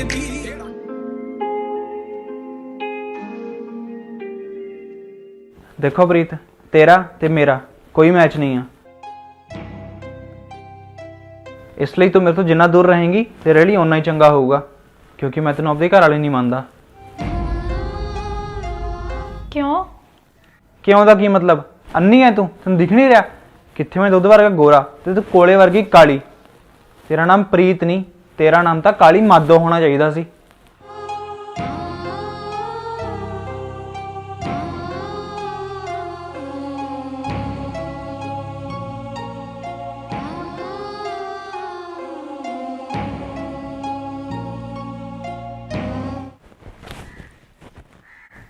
दी। देखो प्रीत, तेरा ते मेरा कोई मैच नहीं है, इसलिए तू मेरे तो जिन्ना दूर रहेंगी तेरे लिए उन्ना ही चंगा होगा, क्योंकि मैं तेन अपने घर वाले नहीं मानता। क्यों? क्यों दा की मतलब? अन्नी है तू, तेन दिख नहीं रहा कित्थे मैं दुध वर्गा गोरा ते तू कोले वर्गी काली। तेरा नाम प्रीत नहीं, तेरा नाम तो काली माधो होना चाहिए सी।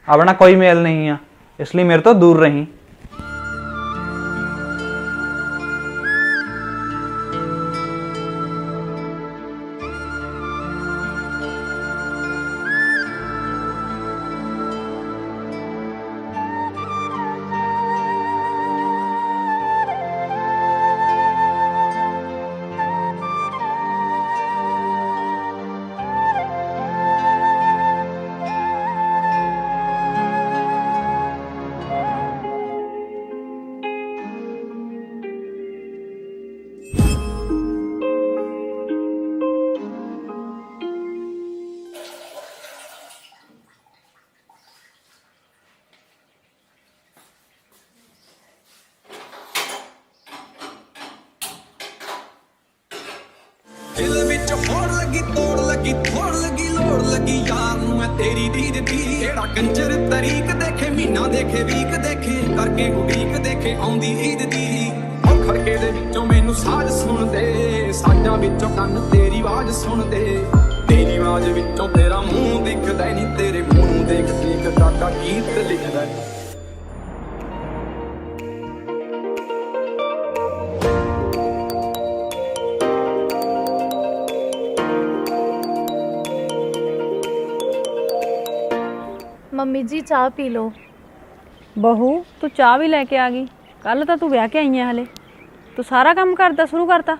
अपना कोई मेल नहीं है, इसलिए मेरे तो दूर रही। दिल विच होड़ लगी तोड़ लगी थोड़ लगी लोड़ लगी यार नूं मैं तेरी दीद दी। केड़ा कंजर तरीक देखे महीना देखे वीक देखे करके उड़ीक देखे आउंदी ईद दी। ओ खड़के दे विचों मैनू साज सुन दे, साजां विचों कंन तेरी आवाज सुन दे। तेरी आवाज विचों तेरा मुंह दिखदा नहीं, तेरे मुंह नूं देख देख काका गीत लिखदा। मम्मी जी चाह पी लो। बहू तू चाह भी लैके आ गई? कल तो तू ब्याह के आई है, हले तू सारा काम करता शुरू करता।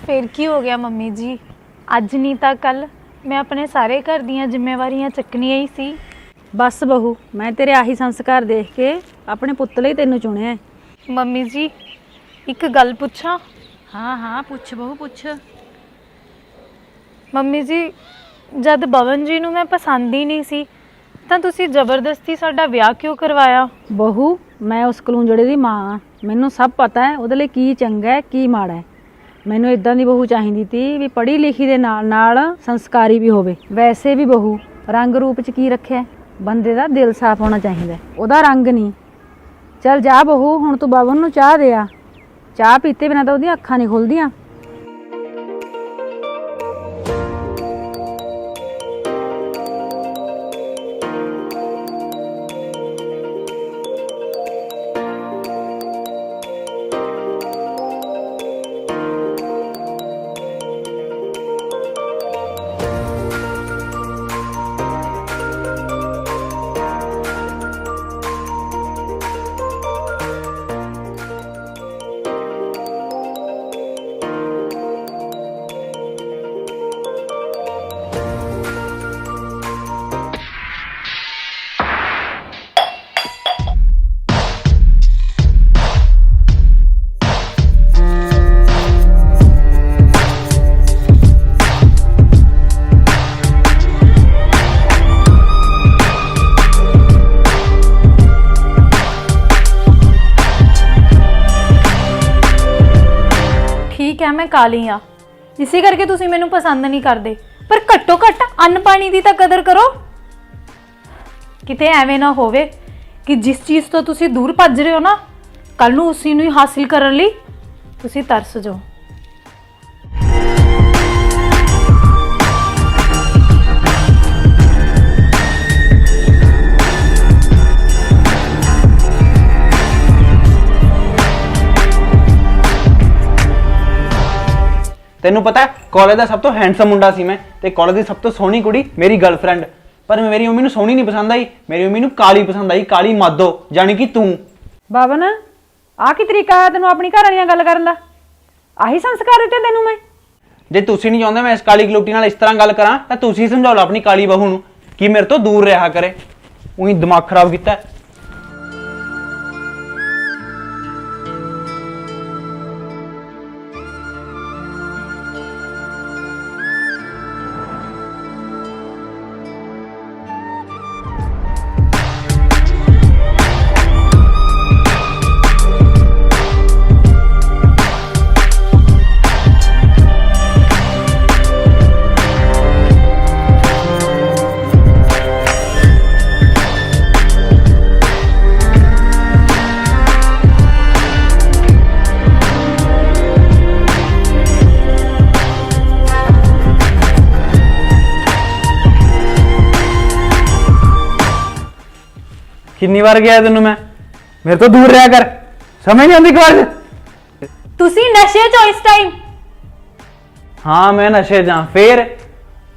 फिर की हो गया मम्मी जी, अज नहीं तो कल मैं अपने सारे घर दियां जिम्मेवारियां चकनियां ही सी। बस बहू, मैं तेरे आही संस्कार देख के अपने पुत्त लई तैनूं चुनिया है। मम्मी जी एक गल पुछां? हाँ हाँ पुछ बहू पुछ। मम्मी जी जद बवन जी नूं मैं पसंद ही नहीं सी ਤਾਂ ਤੁਸੀਂ ਜ਼ਬਰਦਸਤੀ ਸਾਡਾ ਵਿਆਹ ਕਿਉਂ ਕਰਵਾਇਆ? बहू मैं उस कलूंजड़े ਦੀ ਮਾਂ ਆ, ਮੈਨੂੰ ਸਭ ਪਤਾ ਹੈ ਉਹਦੇ ਲਈ ਕੀ ਚੰਗਾ ਹੈ ਕੀ ਮਾੜਾ ਹੈ। ਮੈਨੂੰ ਇਦਾਂ ਦੀ ਬਹੂ ਚਾਹੀਦੀ ਤੀ ਵੀ ਪੜ੍ਹੀ ਲਿਖੀ ਦੇ ਨਾਲ ਨਾਲ ਸੰਸਕਾਰੀ ਵੀ ਹੋਵੇ। ਵੈਸੇ ਵੀ ਬਹੂ ਰੰਗ ਰੂਪ 'ਚ ਕੀ ਰੱਖਿਆ, ਬੰਦੇ ਦਾ ਦਿਲ ਸਾਫ਼ ਹੋਣਾ ਚਾਹੀਦਾ, ਉਹਦਾ ਰੰਗ ਨਹੀਂ। ਚੱਲ ਜਾ ਬਹੂ, ਹੁਣ ਤੂੰ ਬਵਨ ਨੂੰ ਚਾਹ ਦੇ ਆ, ਚਾਹ ਪੀਤੇ ਬਿਨਾਂ ਤਾਂ ਉਹਦੀਆਂ ਅੱਖਾਂ ਨਹੀਂ ਖੁੱਲਦੀਆਂ। ठीक है मैं काली हाँ, इसी करके तुसी मैनू पसंद नहीं करते, पर घट्टो घट्ट अन्न पानी की तो कदर करो। किते एवें ना होवे कि जिस चीज़ तो तुसी दूर भज रहे हो ना, कल नू उसी नू ही हासिल करने लई तुसी तरस जाओ। तेनू पता है कॉलेज का सब तो हैंडसम मुंडा सी मैं, ते कॉलेज की सब तो सोहनी कुड़ी मेरी गर्लफ्रेंड, पर मेरी मम्मी नू सोहनी नहीं पसंद आई, मेरी मम्मी नू काली पसंद आई, काली माधो जानी कि तू। बावन आ की तरीका है तेनों अपनी घर वाली गल करन दा? आही संस्कार दिते तेनों मैं? ਜੇ ਤੁਸੀਂ ਨਹੀਂ ਚਾਹੁੰਦੇ ਮੈਂ ਇਸ ਕਾਲੀ ਗਲੋਟੀ ਨਾਲ ਇਸ ਤਰ੍ਹਾਂ ਗੱਲ ਕਰਾਂ ਤਾਂ ਤੁਸੀਂ ਸਮਝਾਓ ਲਓ ਆਪਣੀ ਕਾਲੀ ਬਹੂ ਨੂੰ ਕਿ ਮੇਰੇ ਤੋਂ ਦੂਰ ਰਿਹਾ ਕਰੇ। ਉਹੀ ਦਿਮਾਗ ਖਰਾਬ ਕੀਤਾ ਹੈ। कितनी बार गया तेन मैं मेरे तो दूर रहा कर समझ नहीं आती बार ਤੁਸੀਂ ਨਸ਼ੇ 'ਚ ਹੋ ਇਸ ਟਾਈਮ। हाँ मैं नशे च हाँ फिर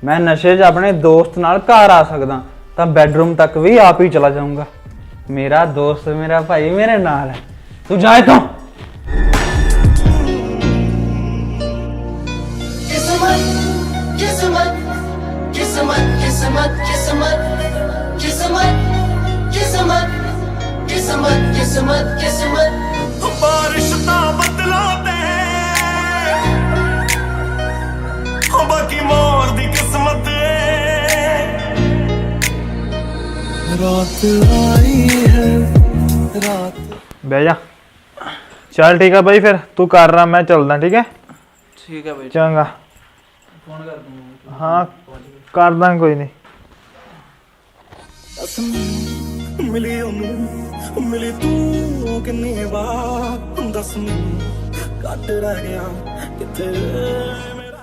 मैं नशे च अपने दोस्त नाल घर आ सकदा तो बेडरूम तक भी आप ही चला जाऊंगा। मेरा दोस्त मेरा भाई मेरे नाल है तू जाए तो किस्मत किस्मत किस्मत किस्मत किस्मत किस्मत किस्मत किस्मत किस्मत किस्मत बारिश दा बदला ते बाकी मोर दी किस्मत रात आई है रात। बह जा चल ठीक है भाई फिर तू कर रहा मैं चलदा ठीक है। ठीक है भाई चंगा फोन कर दूंगा। हाँ करदा कोई नहीं। मिली ओनू मिली तू किन्नी बार दस घट रह गया किथे मेरा।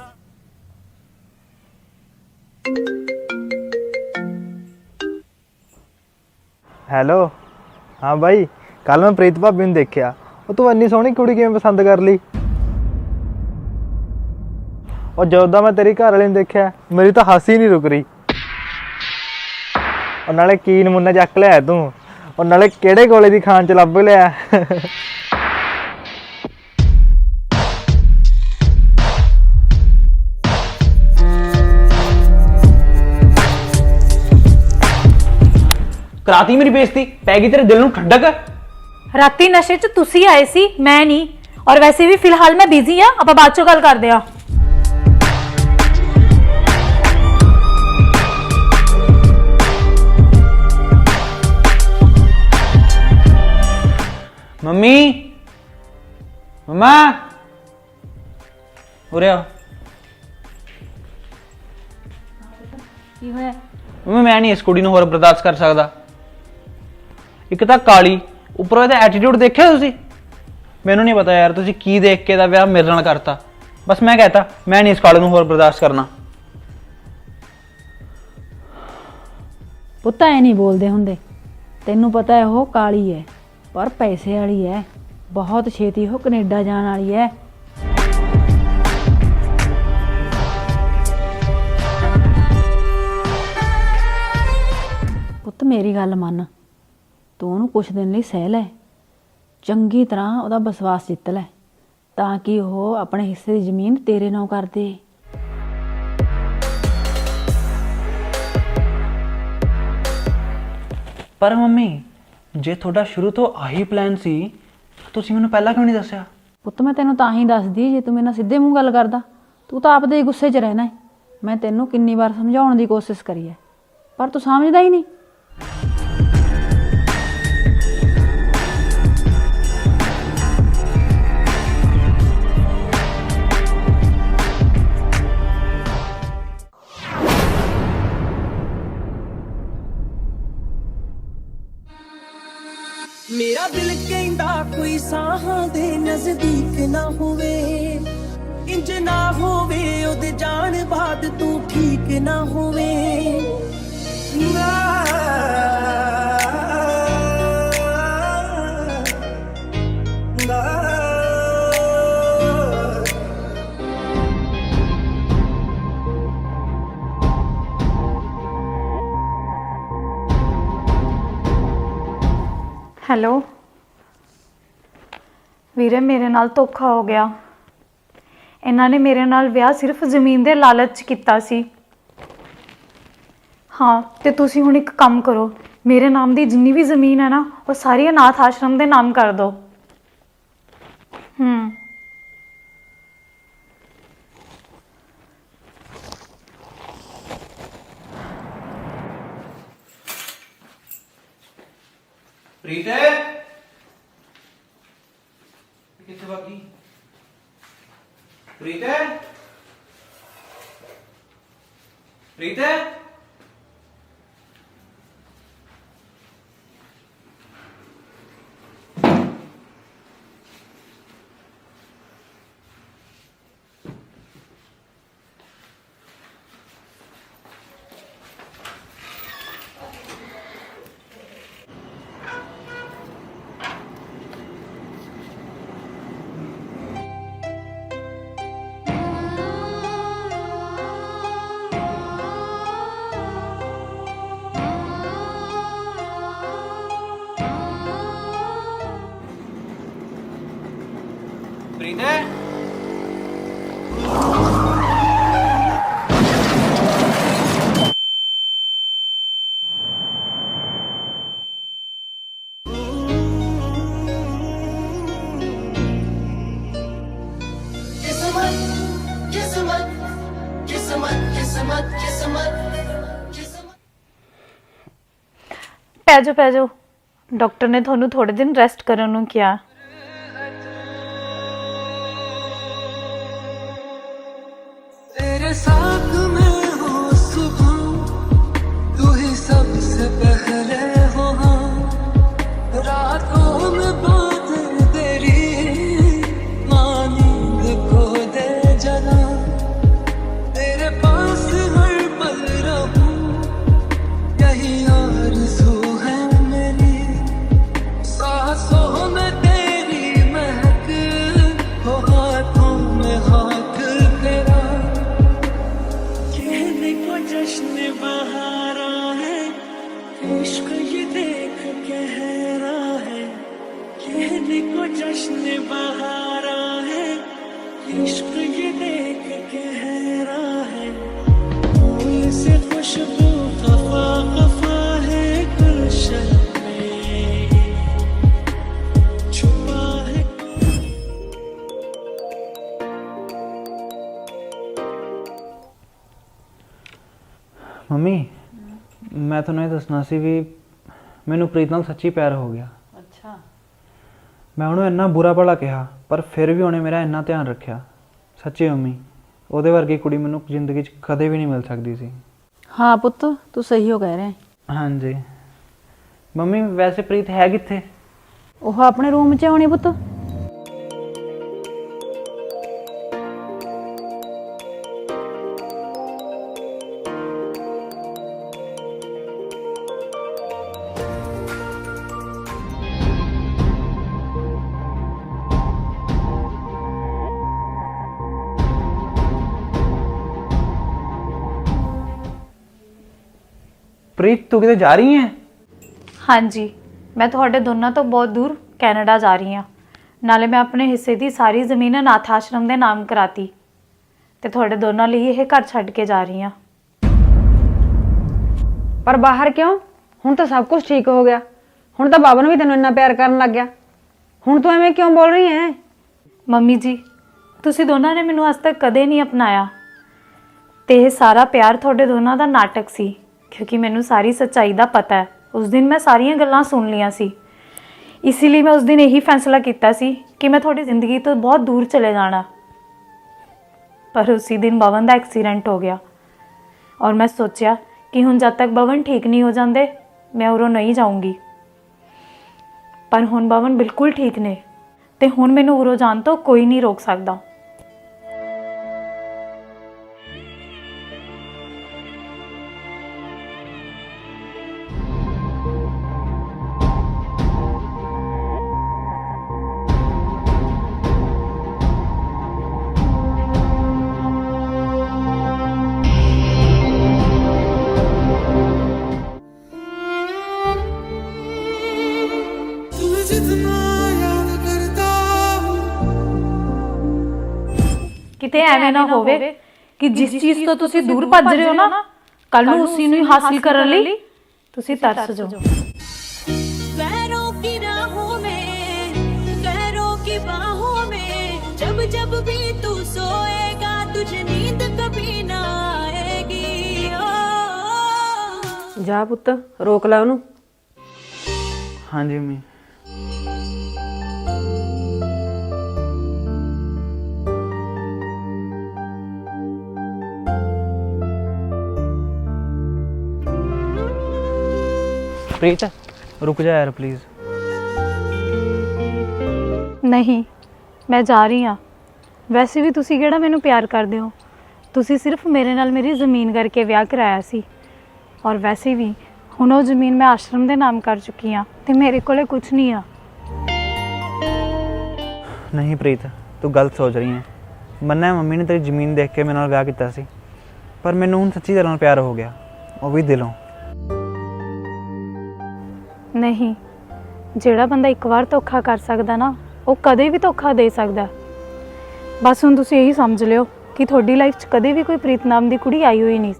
ਹੈਲੋ ਹਾਂ ਬਾਈ ਕੱਲ ਮੈਂ ਪ੍ਰੀਤ ਭਾਬੀ ਨੂੰ ਦੇਖਿਆ ਉਹ ਤੂੰ ਇੰਨੀ ਸੋਹਣੀ ਕੁੜੀ ਕਿਵੇਂ ਪਸੰਦ ਕਰ ਲਈ। ਉਹ ਜਦੋਂ ਦਾ ਮੈਂ ਤੇਰੀ ਘਰ ਵਾਲੀ ਨੂੰ ਦੇਖਿਆ ਮੇਰੀ ਤਾਂ ਹਾਸੀ ਨਹੀਂ ਰੁਕ ਰਹੀ। ਉਹ ਨਾਲੇ ਕੀ ਨਮੂਨਾ ਚੱਕ ਲਿਆ ਤੂੰ ਉਹ ਨਾਲੇ ਕਿਹੜੇ ਗੋਲੇ ਦੀ ਖਾਨ ਚ ਲੱਭ ਲਿਆ। कराती मेरी बेइज्जती पैगी तेरे दिल नूं ठंडक। ਰਾਤੀ ਨਸ਼ੇ 'ਚ ਤੁਸੀਂ ਆਏ ਸੀ ਮੈਂ ਨਹੀਂ। ਔਰ ਵੈਸੇ ਵੀ ਫਿਲਹਾਲ ਮੈਂ ਬਿਜ਼ੀ ਆ ਆਪਾਂ ਬਾਅਦ 'ਚੋਂ ਗੱਲ ਕਰਦੇ ਆ। मम्मी मम्मा उरे आओ। ਕੀ ਹੋਇਆ? मम्मी मैं नहीं इस कुड़ी नूं होर बर्दाश्त कर सकदा। एक तां काली ਉੱਪਰੋਂ ਇਹਦਾ ਐਟੀਟਿਊਡ ਦੇਖਿਆ ਤੁਸੀਂ। ਮੈਨੂੰ ਨਹੀਂ ਪਤਾ ਯਾਰ ਤੁਸੀਂ ਕੀ ਦੇਖ ਕੇ ਦਾ ਵਿਆਹ ਮੇਰੇ ਨਾਲ ਕਰਤਾ। ਬਸ ਮੈਂ ਕਹਤਾ ਮੈਂ ਨਹੀਂ ਇਸ ਕਾਲੇ ਨੂੰ ਹੋਰ ਬਰਦਾਸ਼ਤ ਕਰਨਾ। ਪੁੱਤ ਐ ਨਹੀਂ ਬੋਲਦੇ ਹੁੰਦੇ। ਤੈਨੂੰ ਪਤਾ ਹੈ ਉਹ ਕਾਲੀ ਹੈ ਪਰ ਪੈਸੇ ਵਾਲੀ ਹੈ। ਬਹੁਤ ਛੇਤੀ ਉਹ ਕੈਨੇਡਾ ਜਾਣ ਵਾਲੀ ਹੈ। ਪੁੱਤ ਮੇਰੀ ਗੱਲ ਮੰਨ ਤੂੰ ਉਹਨੂੰ ਕੁਛ ਦਿਨ ਲਈ ਸਹਿ ਲੈ ਚੰਗੀ ਤਰ੍ਹਾਂ ਉਹਦਾ ਵਿਸ਼ਵਾਸ ਜਿੱਤ ਲੈ ਤਾਂ ਕਿ ਉਹ ਆਪਣੇ ਹਿੱਸੇ ਦੀ ਜ਼ਮੀਨ ਤੇਰੇ ਨਾਂ ਕਰ ਦੇ। ਪਰ ਮੰਮੀ ਜੇ ਤੁਹਾਡਾ ਸ਼ੁਰੂ ਤੋਂ ਆਹੀ ਪਲਾਨ ਸੀ ਤੁਸੀਂ ਮੈਨੂੰ ਪਹਿਲਾਂ ਕਿਉਂ ਨਹੀਂ ਦੱਸਿਆ। ਪੁੱਤ ਮੈਂ ਤੈਨੂੰ ਤਾਂ ਹੀ ਦੱਸਦੀ ਜੇ ਤੂੰ ਮੇਰੇ ਨਾਲ ਸਿੱਧੇ ਮੂੰਹ ਗੱਲ ਕਰਦਾ। ਤੂੰ ਤਾਂ ਆਪਦੇ ਗੁੱਸੇ 'ਚ ਰਹਿਣਾ ਹੈ। ਮੈਂ ਤੈਨੂੰ ਕਿੰਨੀ ਵਾਰ ਸਮਝਾਉਣ ਦੀ ਕੋਸ਼ਿਸ਼ ਕਰੀ ਹੈ ਪਰ ਤੂੰ ਸਮਝਦਾ ਹੀ ਨਹੀਂ। मेरा दिल कहंदा कोई साहां दे नजदीक ना होवे इंज ना होवे ओदे जान बाद तू ठीक ना होवे ना ना ਹੈਲੋ ਵੀਰੇ ਮੇਰੇ ਨਾਲ ਧੋਖਾ ਹੋ ਗਿਆ। ਇਹਨਾਂ ਨੇ ਮੇਰੇ ਨਾਲ ਵਿਆਹ ਸਿਰਫ ਜ਼ਮੀਨ ਦੇ ਲਾਲਚ 'ਚ ਕੀਤਾ ਸੀ। ਹਾਂ, ਤੇ ਤੁਸੀਂ ਹੁਣ ਇੱਕ ਕੰਮ ਕਰੋ, ਮੇਰੇ ਨਾਮ ਦੀ ਜਿੰਨੀ ਵੀ ਜ਼ਮੀਨ ਹੈ ਨਾ ਉਹ ਸਾਰੀ ਅਨਾਥ ਆਸ਼ਰਮ ਦੇ ਨਾਮ ਕਰ ਦਿਓ। ਪ੍ਰੀਤ ਕਿੱਥੇ ਬਾਕੀ? ਪ੍ਰੀਤ ਪ੍ਰੀਤ ਪ੍ਰੀਤ ਪੈ ਜਾਓ। ਡਾਕਟਰ ਨੇ ਤੁਹਾਨੂੰ ਥੋੜੇ ਦਿਨ ਰੈਸਟ ਕਰਨ ਨੂੰ ਕਿਹਾ। तेरे साथ मैं हूँ सुबह, तू ही सबसे पहले हो, रातों में बातें तेरी नींद को दे जला, तेरे पास हर पल रहूं यही आरज़ू है मेरी, सांसों में तेरी महक हो, हाथों में हाथ तेरा, कहने को जश्न बहारा है, इश्क ये देख कह रहा है, कहने को जश्न बहारा है, इश्क ये देख कह रहा है, फूल से खुशबू खफा खफा है गुलशन में छुपा है। ਮੰਮੀ ਮੈਂ ਤੁਹਾਨੂੰ ਇਹ ਦੱਸਣਾ ਸੀ ਵੀ ਮੈਨੂੰ ਪ੍ਰੀਤ ਨਾਲ ਸੱਚੀ ਪਿਆਰ ਹੋ ਗਿਆ। ਅੱਛਾ। ਮੈਂ ਉਹਨੂੰ ਇੰਨਾ ਬੁਰਾ ਭਲਾ ਕਿਹਾ ਪਰ ਫਿਰ ਵੀ ਉਹਨੇ ਮੇਰਾ ਇੰਨਾ ਧਿਆਨ ਰੱਖਿਆ। ਸੱਚੀ ਮੰਮੀ, ਉਹਦੇ ਵਰਗੀ ਕੁੜੀ ਮੈਨੂੰ ਜ਼ਿੰਦਗੀ 'ਚ ਕਦੇ ਵੀ ਨਹੀਂ ਮਿਲ ਸਕਦੀ ਸੀ। ਹਾਂ ਪੁੱਤ, ਤੂੰ ਸਹੀ ਹੋ ਕਹਿ ਰਿਹਾ। ਹਾਂਜੀ ਮੰਮੀ, ਵੈਸੇ ਪ੍ਰੀਤ ਹੈ ਕਿੱਥੇ? ਉਹ ਆਪਣੇ ਰੂਮ 'ਚ ਆਉਣੀ ਪੁੱਤ। ਪ੍ਰੀਤ ਤੂੰ ਕਿਤੇ ਜਾ ਰਹੀ ਹੈ? ਹਾਂਜੀ, ਮੈਂ ਤੁਹਾਡੇ ਦੋਨਾਂ ਤੋਂ ਬਹੁਤ ਦੂਰ ਕੈਨੇਡਾ ਜਾ ਰਹੀ ਹਾਂ। ਨਾਲੇ ਮੈਂ ਆਪਣੇ ਹਿੱਸੇ ਦੀ ਸਾਰੀ ਜ਼ਮੀਨ ਅਨਾਥ ਆਸ਼ਰਮ ਦੇ ਨਾਮ ਕਰਾਤੀ ਤੇ ਤੁਹਾਡੇ ਦੋਨਾਂ ਲਈ ਇਹ ਘਰ ਛੱਡ ਕੇ ਜਾ ਰਹੀ ਹਾਂ। ਪਰ ਬਾਹਰ ਕਿਉਂ? ਹੁਣ ਤਾਂ ਸਭ ਕੁਝ ਠੀਕ ਹੋ ਗਿਆ। ਹੁਣ ਤਾਂ ਬਾਬਾ ਨੂੰ ਵੀ ਤੈਨੂੰ ਇੰਨਾ ਪਿਆਰ ਕਰਨ ਲੱਗ ਗਿਆ। ਹੁਣ ਤੂੰ ਐਵੇਂ ਕਿਉਂ ਬੋਲ ਰਹੀ ਹੈ? ਮੰਮੀ ਜੀ, ਤੁਸੀਂ ਦੋਨਾਂ ਨੇ ਮੈਨੂੰ ਅੱਜ ਤੱਕ ਕਦੇ ਨਹੀਂ ਅਪਣਾਇਆ ਤੇ ਇਹ ਸਾਰਾ ਪਿਆਰ ਤੁਹਾਡੇ ਦੋਨਾਂ ਦਾ ਨਾਟਕ ਸੀ, ਕਿਉਂਕਿ ਮੈਨੂੰ ਸਾਰੀ ਸੱਚਾਈ ਦਾ ਪਤਾ ਹੈ। ਉਸ ਦਿਨ ਮੈਂ ਸਾਰੀਆਂ ਗੱਲਾਂ ਸੁਣ ਲਈਆਂ ਸੀ, ਇਸੇ ਲਈ ਮੈਂ ਉਸ ਦਿਨ ਇਹੀ ਫੈਸਲਾ ਕੀਤਾ ਸੀ ਕਿ ਮੈਂ ਤੁਹਾਡੀ ਜ਼ਿੰਦਗੀ ਤੋਂ ਬਹੁਤ ਦੂਰ ਚਲੇ ਜਾਣਾ। ਪਰ ਉसी दिन भवन ਦਾ ਐਕਸੀਡੈਂਟ ਹੋ ਗਿਆ ਔਰ ਮੈਂ ਸੋਚਿਆ ਕਿ ਹੁਣ ਜਦ ਤੱਕ भवन ਠੀਕ ਨਹੀਂ ਹੋ ਜਾਂਦੇ ਮੈਂ ਉਰੋਂ ਨਹੀਂ ਜਾਊਂਗੀ। ਪਰ ਹੁਣ भवन ਬਿਲਕੁਲ ਠੀਕ ਨੇ ਤੇ ਹੁਣ ਮੈਨੂੰ ਉਰੋਂ ਜਾਣ ਤੋਂ ਕੋਈ ਨਹੀਂ ਰੋਕ ਸਕਦਾ। तुम्हें जितना याद करता हूँ ਕਿਤੇ ਐਵੇਂ ਨਾ ਹੋਵੇ ਕਿ ਜਿਸ ਚੀਜ਼ ਤੋਂ ਤੁਸੀਂ ਦੂਰ ਭੱਜ ਰਹੇ ਹੋ ਨਾ ਕੱਲ ਨੂੰ ਉਸੇ ਨੂੰ ਹੀ ਹਾਸਿਲ ਕਰਨ ਲਈ ਤੁਸੀਂ ਤਰਸ ਜਾਓ। गैरों की राहों में, गैरों की बाहों में, जब जब भी तू सोएगा तुझे नींद कभी ना आएगी। ओ ਜਾ ਪੁੱਤ ਰੋਕ ਲੈ ਉਹਨੂੰ। ਹਾਂਜੀ ਮੰਮੀ। ਪ੍ਰੀਤ ਰੁਕ ਜਾ ਯਾਰ ਪਲੀਜ਼। ਨਹੀਂ ਮੈਂ ਜਾ ਰਹੀ ਹਾਂ। ਵੈਸੇ ਵੀ ਤੁਸੀਂ ਕਿਹੜਾ ਮੈਨੂੰ ਪਿਆਰ ਕਰਦੇ ਹੋ, ਤੁਸੀਂ ਸਿਰਫ ਮੇਰੇ ਨਾਲ ਮੇਰੀ ਜ਼ਮੀਨ ਕਰਕੇ ਵਿਆਹ ਕਰਾਇਆ ਸੀ। ਔਰ ਵੈਸੇ ਵੀ ਹੁਣ ਉਹ ਜ਼ਮੀਨ ਮੈਂ ਆਸ਼ਰਮ ਦੇ ਨਾਮ ਕਰ ਚੁੱਕੀ ਹਾਂ ਤੇ ਮੇਰੇ ਕੋਲੇ ਕੁਝ ਨਹੀਂ ਆ। ਨਹੀਂ ਪ੍ਰੀਤ ਤੂੰ ਗਲਤ ਸੋਚ ਰਹੀ ਹੈ। ਮੰਨਿਆ ਮੰਮੀ ਨੇ ਤੇਰੀ ਜ਼ਮੀਨ ਦੇਖ ਕੇ ਮੇਰੇ ਨਾਲ ਵਿਆਹ ਕੀਤਾ ਸੀ, ਪਰ ਮੈਨੂੰ ਹੁਣ ਸੱਚੀ ਦਿਲ ਨਾਲ ਪਿਆਰ ਹੋ ਗਿਆ, ਉਹ ਵੀ ਦਿਲੋਂ। ਨਹੀਂ, ਜਿਹੜਾ ਬੰਦਾ ਇੱਕ ਵਾਰ ਧੋਖਾ ਕਰ ਸਕਦਾ ਨਾ ਉਹ ਕਦੇ ਵੀ ਧੋਖਾ ਦੇ ਸਕਦਾ। ਬਸ ਹੁਣ ਤੁਸੀਂ ਇਹੀ ਸਮਝ ਲਿਓ ਕਿ ਤੁਹਾਡੀ ਲਾਈਫ 'ਚ ਕਦੇ ਵੀ ਕੋਈ ਪ੍ਰੀਤ ਨਾਮ ਦੀ ਕੁੜੀ ਆਈ ਹੋਈ ਨਹੀਂ।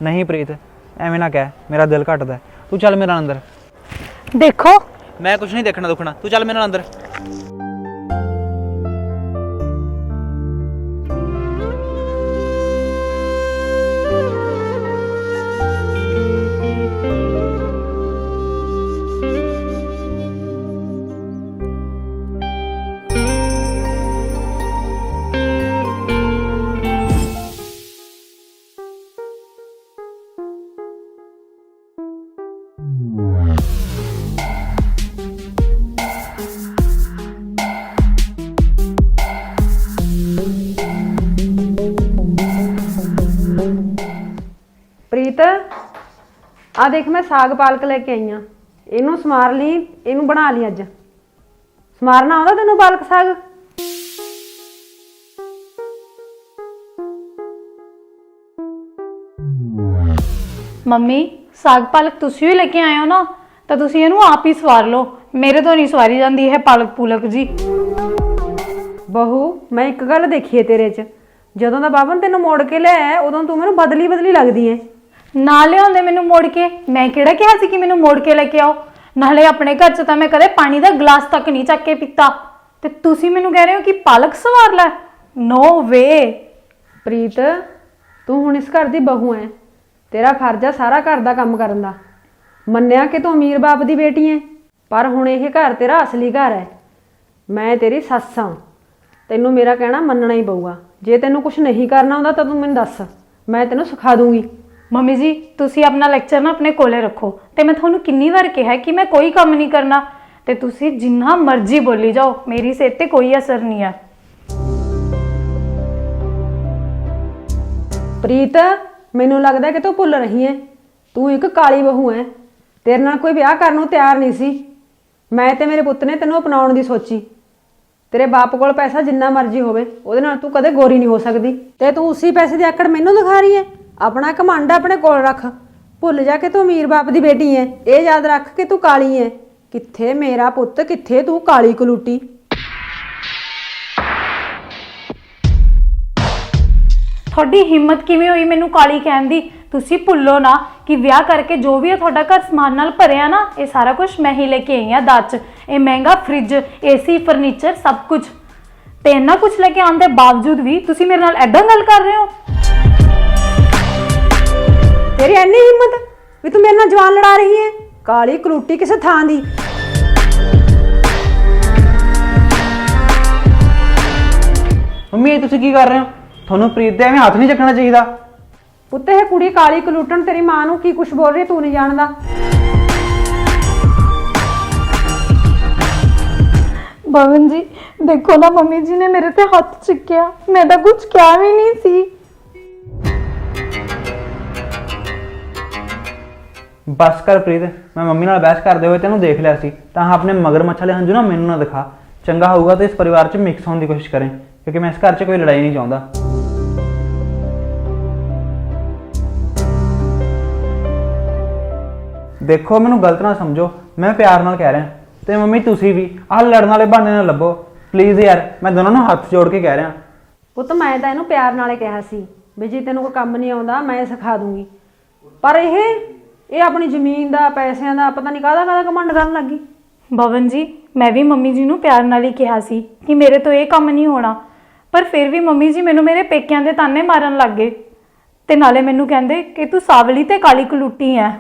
ਨਹੀਂ ਪ੍ਰੀਤ ਐਵੇਂ ਨਾ ਕਹਿ, ਮੇਰਾ ਦਿਲ ਘਟਦਾ। ਤੂੰ ਚੱਲ ਮੇਰੇ ਨਾਲ ਅੰਦਰ। ਦੇਖੋ ਮੈਂ ਕੁਝ ਨਹੀਂ ਦੇਖਣਾ ਦੁੱਖਣਾ, ਤੂੰ ਚੱਲ ਮੇਰੇ ਨਾਲ ਅੰਦਰ। ਪ੍ਰੀਤ ਆ ਦੇਖ ਮੈਂ ਸਾਗ ਪਾਲਕ ਲੈ ਕੇ ਆਈ ਆ, ਇਹਨੂੰ ਸਮਾਰ ਲਈ, ਇਹਨੂੰ ਬਣਾ ਲਈ। ਅੱਜ ਸਮਾਰਨਾ ਆਉਂਦਾ ਤੈਨੂੰ ਪਾਲਕ ਸਾਗ? ਮੰਮੀ ਸਾਗ ਪਾਲਕ ਤੁਸੀਂ ਹੀ ਲੈ ਕੇ ਆਏ ਹੋ ਨਾ, ਤਾਂ ਤੁਸੀਂ ਇਹਨੂੰ ਆਪ ਹੀ ਸਵਾਰ ਲਓ। ਮੇਰੇ ਤੋਂ ਨਹੀਂ ਸਵਾਰੀ ਜਾਂਦੀ ਇਹ ਪਾਲਕ ਪੂਲਕ ਜੀ। ਬਹੂ ਮੈਂ ਇੱਕ ਗੱਲ ਦੇਖੀ ਹੈ ਤੇਰੇ 'ਚ, ਜਦੋਂ ਦਾ ਬਾਬਨ ਤੈਨੂੰ ਮੋੜ ਕੇ ਲਿਆਇਆ ਉਦੋਂ ਤੂੰ ਮੈਨੂੰ ਬਦਲੀ ਬਦਲੀ ਲੱਗਦੀ ਏ। ਨਾ ਲਿਆਉਂਦੇ ਮੈਨੂੰ ਮੋੜ ਕੇ, ਮੈਂ ਕਿਹੜਾ ਕਿਹਾ ਸੀ ਕਿ ਮੈਨੂੰ ਮੋੜ ਕੇ ਲੈ ਕੇ ਆਓ। ਨਾਲੇ ਆਪਣੇ ਘਰ 'ਚ ਤਾਂ ਮੈਂ ਕਦੇ ਪਾਣੀ ਦਾ ਗਲਾਸ ਤੱਕ ਨਹੀਂ ਚੱਕ ਕੇ ਪੀਤਾ, ਤੇ ਤੁਸੀਂ ਮੈਨੂੰ ਕਹਿ ਰਹੇ ਹੋ ਕਿ ਪਾਲਕ ਸਵਾਰ ਲੈ। ਨੋ ਵੇ। ਪ੍ਰੀਤ ਤੂੰ ਹੁਣ ਇਸ ਘਰ ਦੀ ਬਹੂ ਐ, ਤੇਰਾ ਫਰਜ਼ ਆ ਸਾਰਾ ਘਰ ਦਾ ਕੰਮ ਕਰਨ ਦਾ। ਮੰਨਿਆ ਕਿ ਤੂੰ ਅਮੀਰ ਬਾਪ ਦੀ ਬੇਟੀ ਐ, ਪਰ ਹੁਣ ਇਹ ਘਰ ਤੇਰਾ ਅਸਲੀ ਘਰ ਹੈ। ਮੈਂ ਤੇਰੀ ਸੱਸ ਹਾਂ, ਤੈਨੂੰ ਮੇਰਾ ਕਹਿਣਾ ਮੰਨਣਾ ਹੀ ਪਊਗਾ। ਜੇ ਤੈਨੂੰ ਕੁਝ ਨਹੀਂ ਕਰਨਾ ਆਉਂਦਾ ਤਾਂ ਤੂੰ ਮੈਨੂੰ ਦੱਸ, ਮੈਂ ਤੈਨੂੰ ਸਿਖਾ ਦੂੰਗੀ। ਮੰਮੀ ਜੀ ਤੁਸੀਂ ਆਪਣਾ ਲੈਕਚਰ ਨਾ ਆਪਣੇ ਕੋਲੇ ਰੱਖੋ, ਤੇ ਮੈਂ ਤੁਹਾਨੂੰ ਕਿੰਨੀ ਵਾਰ ਕਿਹਾ ਕਿ ਮੈਂ ਕੋਈ ਕੰਮ ਨਹੀਂ ਕਰਨਾ, ਤੇ ਤੁਸੀਂ ਜਿੰਨਾ ਮਰਜ਼ੀ ਬੋਲੀ ਜਾਓ, ਮੇਰੀ ਸਿਹਤ ਤੇ ਕੋਈ ਅਸਰ ਨਹੀਂ ਹੈ। ਪ੍ਰੀਤ ਮੈਨੂੰ ਲੱਗਦਾ ਕਿ ਤੂੰ ਭੁੱਲ ਰਹੀ ਐ, ਤੂੰ ਇੱਕ ਕਾਲੀ ਬਹੂ ਐ। ਤੇਰੇ ਨਾਲ ਕੋਈ ਵਿਆਹ ਕਰਨ ਨੂੰ ਤਿਆਰ ਨਹੀਂ ਸੀ। ਮੈਂ ਤੇ ਮੇਰੇ ਪੁੱਤ ਨੇ ਤੈਨੂੰ ਅਪਣਾਉਣ ਦੀ ਸੋਚੀ। ਤੇਰੇ ਬਾਪ ਕੋਲ ਪੈਸਾ ਜਿੰਨਾ ਮਰਜ਼ੀ ਹੋਵੇ, ਉਹਦੇ ਨਾਲ ਤੂੰ ਕਦੇ ਗੋਰੀ ਨਹੀਂ ਹੋ ਸਕਦੀ, ਤੇ ਤੂੰ ਉਸੇ ਪੈਸੇ ਦੀ ਆਕੜ ਮੈਨੂੰ ਦਿਖਾ ਰਹੀ ਐ। ਆਪਣਾ ਘਮੰਡ ਆਪਣੇ ਕੋਲ ਰੱਖ, ਭੁੱਲ ਜਾ ਕਿ ਤੂੰ ਅਮੀਰ ਬਾਪ ਦੀ ਬੇਟੀ ਐ। ਇਹ ਯਾਦ ਰੱਖ ਕਿ ਤੂੰ ਕਾਲੀ ਐ। ਕਿੱਥੇ ਮੇਰਾ ਪੁੱਤ, ਕਿੱਥੇ ਤੂੰ ਕਾਲੀ ਕਲੂਟੀ। ਤੁਹਾਡੀ ਹਿੰਮਤ ਕਿਵੇਂ ਹੋਈ ਮੈਨੂੰ ਕਾਲੀ ਕਹਿਣ ਦੀ? ਤੁਸੀਂ ਭੁੱਲੋ ਨਾ ਕਿ ਵਿਆਹ ਕਰਕੇ ਜੋ ਵੀ ਹੈ ਤੁਹਾਡਾ ਘਰ ਸਮਾਨ ਨਾਲ ਭਰਿਆ ਨਾ, ਇਹ ਸਾਰਾ ਕੁਝ ਮੈਂ ਹੀ ਲੈ ਕੇ ਆਈ ਹਾਂ ਦਾਜ 'ਚ। ਇਹ ਮਹਿੰਗਾ ਫ੍ਰਿਜ, ਏਸੀ, ਫਰਨੀਚਰ ਸਭ ਕੁਝ, ਤੇ ਇੰਨਾ ਕੁਝ ਲੈ ਕੇ ਆਉਣ ਦੇ ਬਾਵਜੂਦ ਵੀ ਤੁਸੀਂ ਮੇਰੇ ਨਾਲ ਐਦਾਂ ਗੱਲ ਕਰ ਰਹੇ ਹੋ। ਤੇਰੀ ਇੰਨੀ ਹਿੰਮਤ ਵੀ ਤੂੰ ਮੇਰੇ ਨਾਲ ਜਵਾਨ ਲੜਾ ਰਹੀ ਹੈ? ਕਾਲੀ ਕਲੂਟੀ ਕਿਸੇ ਥਾਂ ਦੀ। ਮੰਮੀ ਇਹ ਤੁਸੀਂ ਕੀ ਕਰ ਰਹੇ ਹੋ? ਤੁਹਾਨੂੰ ਪ੍ਰੀਤ ਦੇ ਐਵੇਂ ਹੱਥ ਨਹੀਂ ਚੱਕਣਾ ਚਾਹੀਦਾ। ਪੁੱਤ ਇਹ ਕੁੜੀ ਕਾਲੀ ਕਲੂਟਣ ਤੇਰੀ ਮਾਂ ਨੂੰ ਕੀ ਕੁਛ ਬੋਲ ਰਹੀ ਤੂੰ ਨਹੀਂ ਜਾਣਦਾ। ਭਵਨ ਜੀ ਦੇਖੋ ਨਾ, ਮੰਮੀ ਜੀ ਨੇ ਮੇਰੇ ਤੇ ਹੱਥ ਚੁੱਕਿਆ, ਮੈਂ ਤਾਂ ਕੁਝ ਕਿਹਾ ਵੀ ਨਹੀਂ ਸੀ। ਬਸ ਕਰ ਪ੍ਰੀਤ, ਮੈਂ ਮੰਮੀ ਨਾਲ ਬਹਿਸ ਕਰਦੇ ਹੋਏ ਤੈਨੂੰ ਦੇਖ ਲਿਆ ਸੀ, ਤਾਂ ਆਪਣੇ ਮਗਰ ਮੱਛਲੇ ਹੰਝੂ ਨਾ ਮੈਨੂੰ ਨਾ ਦਿਖਾ। ਚੰਗਾ ਹੋਊਗਾ ਤਾਂ ਇਸ ਪਰਿਵਾਰ 'ਚ ਮਿਕਸ ਹੋਣ ਦੀ ਕੋਸ਼ਿਸ਼ ਕरें, ਕਿਉਂਕਿ ਮੈਂ ਇਸ ਘਰ 'ਚ ਕੋਈ ਲੜਾਈ ਨਹੀਂ ਚਾਹੁੰਦਾ। ਦੇਖੋ ਮੈਨੂੰ ਗਲਤ ਨਾ ਸਮਝੋ, ਮੈਂ ਪਿਆਰ ਨਾਲ ਕਹਿ ਰਿਹਾ ਤੇ ਮੰਮੀ ਤੁਸੀਂ ਵੀ ਆਹ ਲੜਨ ਵਾਲੇ ਬਹਾਨੇ ਨਾ ਲੱਭੋ ਪਲੀਜ਼ ਯਾਰ, ਮੈਂ ਦੋਨਾਂ ਨੂੰ ਹੱਥ ਜੋੜ ਕੇ ਕਹਿ ਰਿਹਾ। ਪੁੱਤ ਮੈਂ ਤਾਂ ਇਹਨੂੰ ਪਿਆਰ ਨਾਲੇ ਕਿਹਾ ਸੀ ਵੀ ਜੇ ਤੈਨੂੰ ਕੋਈ ਕੰਮ ਨਹੀਂ ਆਉਂਦਾ ਮੈਂ ਸਿਖਾ ਦੂੰਗੀ, ਪਰ ਇਹ ਆਪਣੀ ਜ਼ਮੀਨ ਦਾ ਪੈਸਿਆਂ ਦਾ ਪਤਾ ਨਹੀਂ ਕਾਹਦਾ ਘਮੰਡ ਕਰਨ ਲੱਗੀ। ਭਵਨ ਜੀ ਮੈਂ ਵੀ ਮੰਮੀ ਜੀ ਨੂੰ ਪਿਆਰ ਨਾਲ ਹੀ ਕਿਹਾ ਸੀ ਕਿ ਮੇਰੇ ਤੋਂ ਇਹ ਕੰਮ ਨਹੀਂ ਹੋਣਾ, ਪਰ ਫਿਰ ਵੀ ਮੰਮੀ ਜੀ ਮੈਨੂੰ ਮੇਰੇ ਪੇਕਿਆਂ ਦੇ ਤਾਨੇ ਮਾਰਨ ਲੱਗ ਗਏ ਤੇ ਨਾਲੇ ਮੈਨੂੰ ਕਹਿੰਦੇ ਕਿ ਤੂੰ ਸਾਵਲੀ ਤੇ ਕਾਲੀ ਕਲੂਟੀ ਹੈ।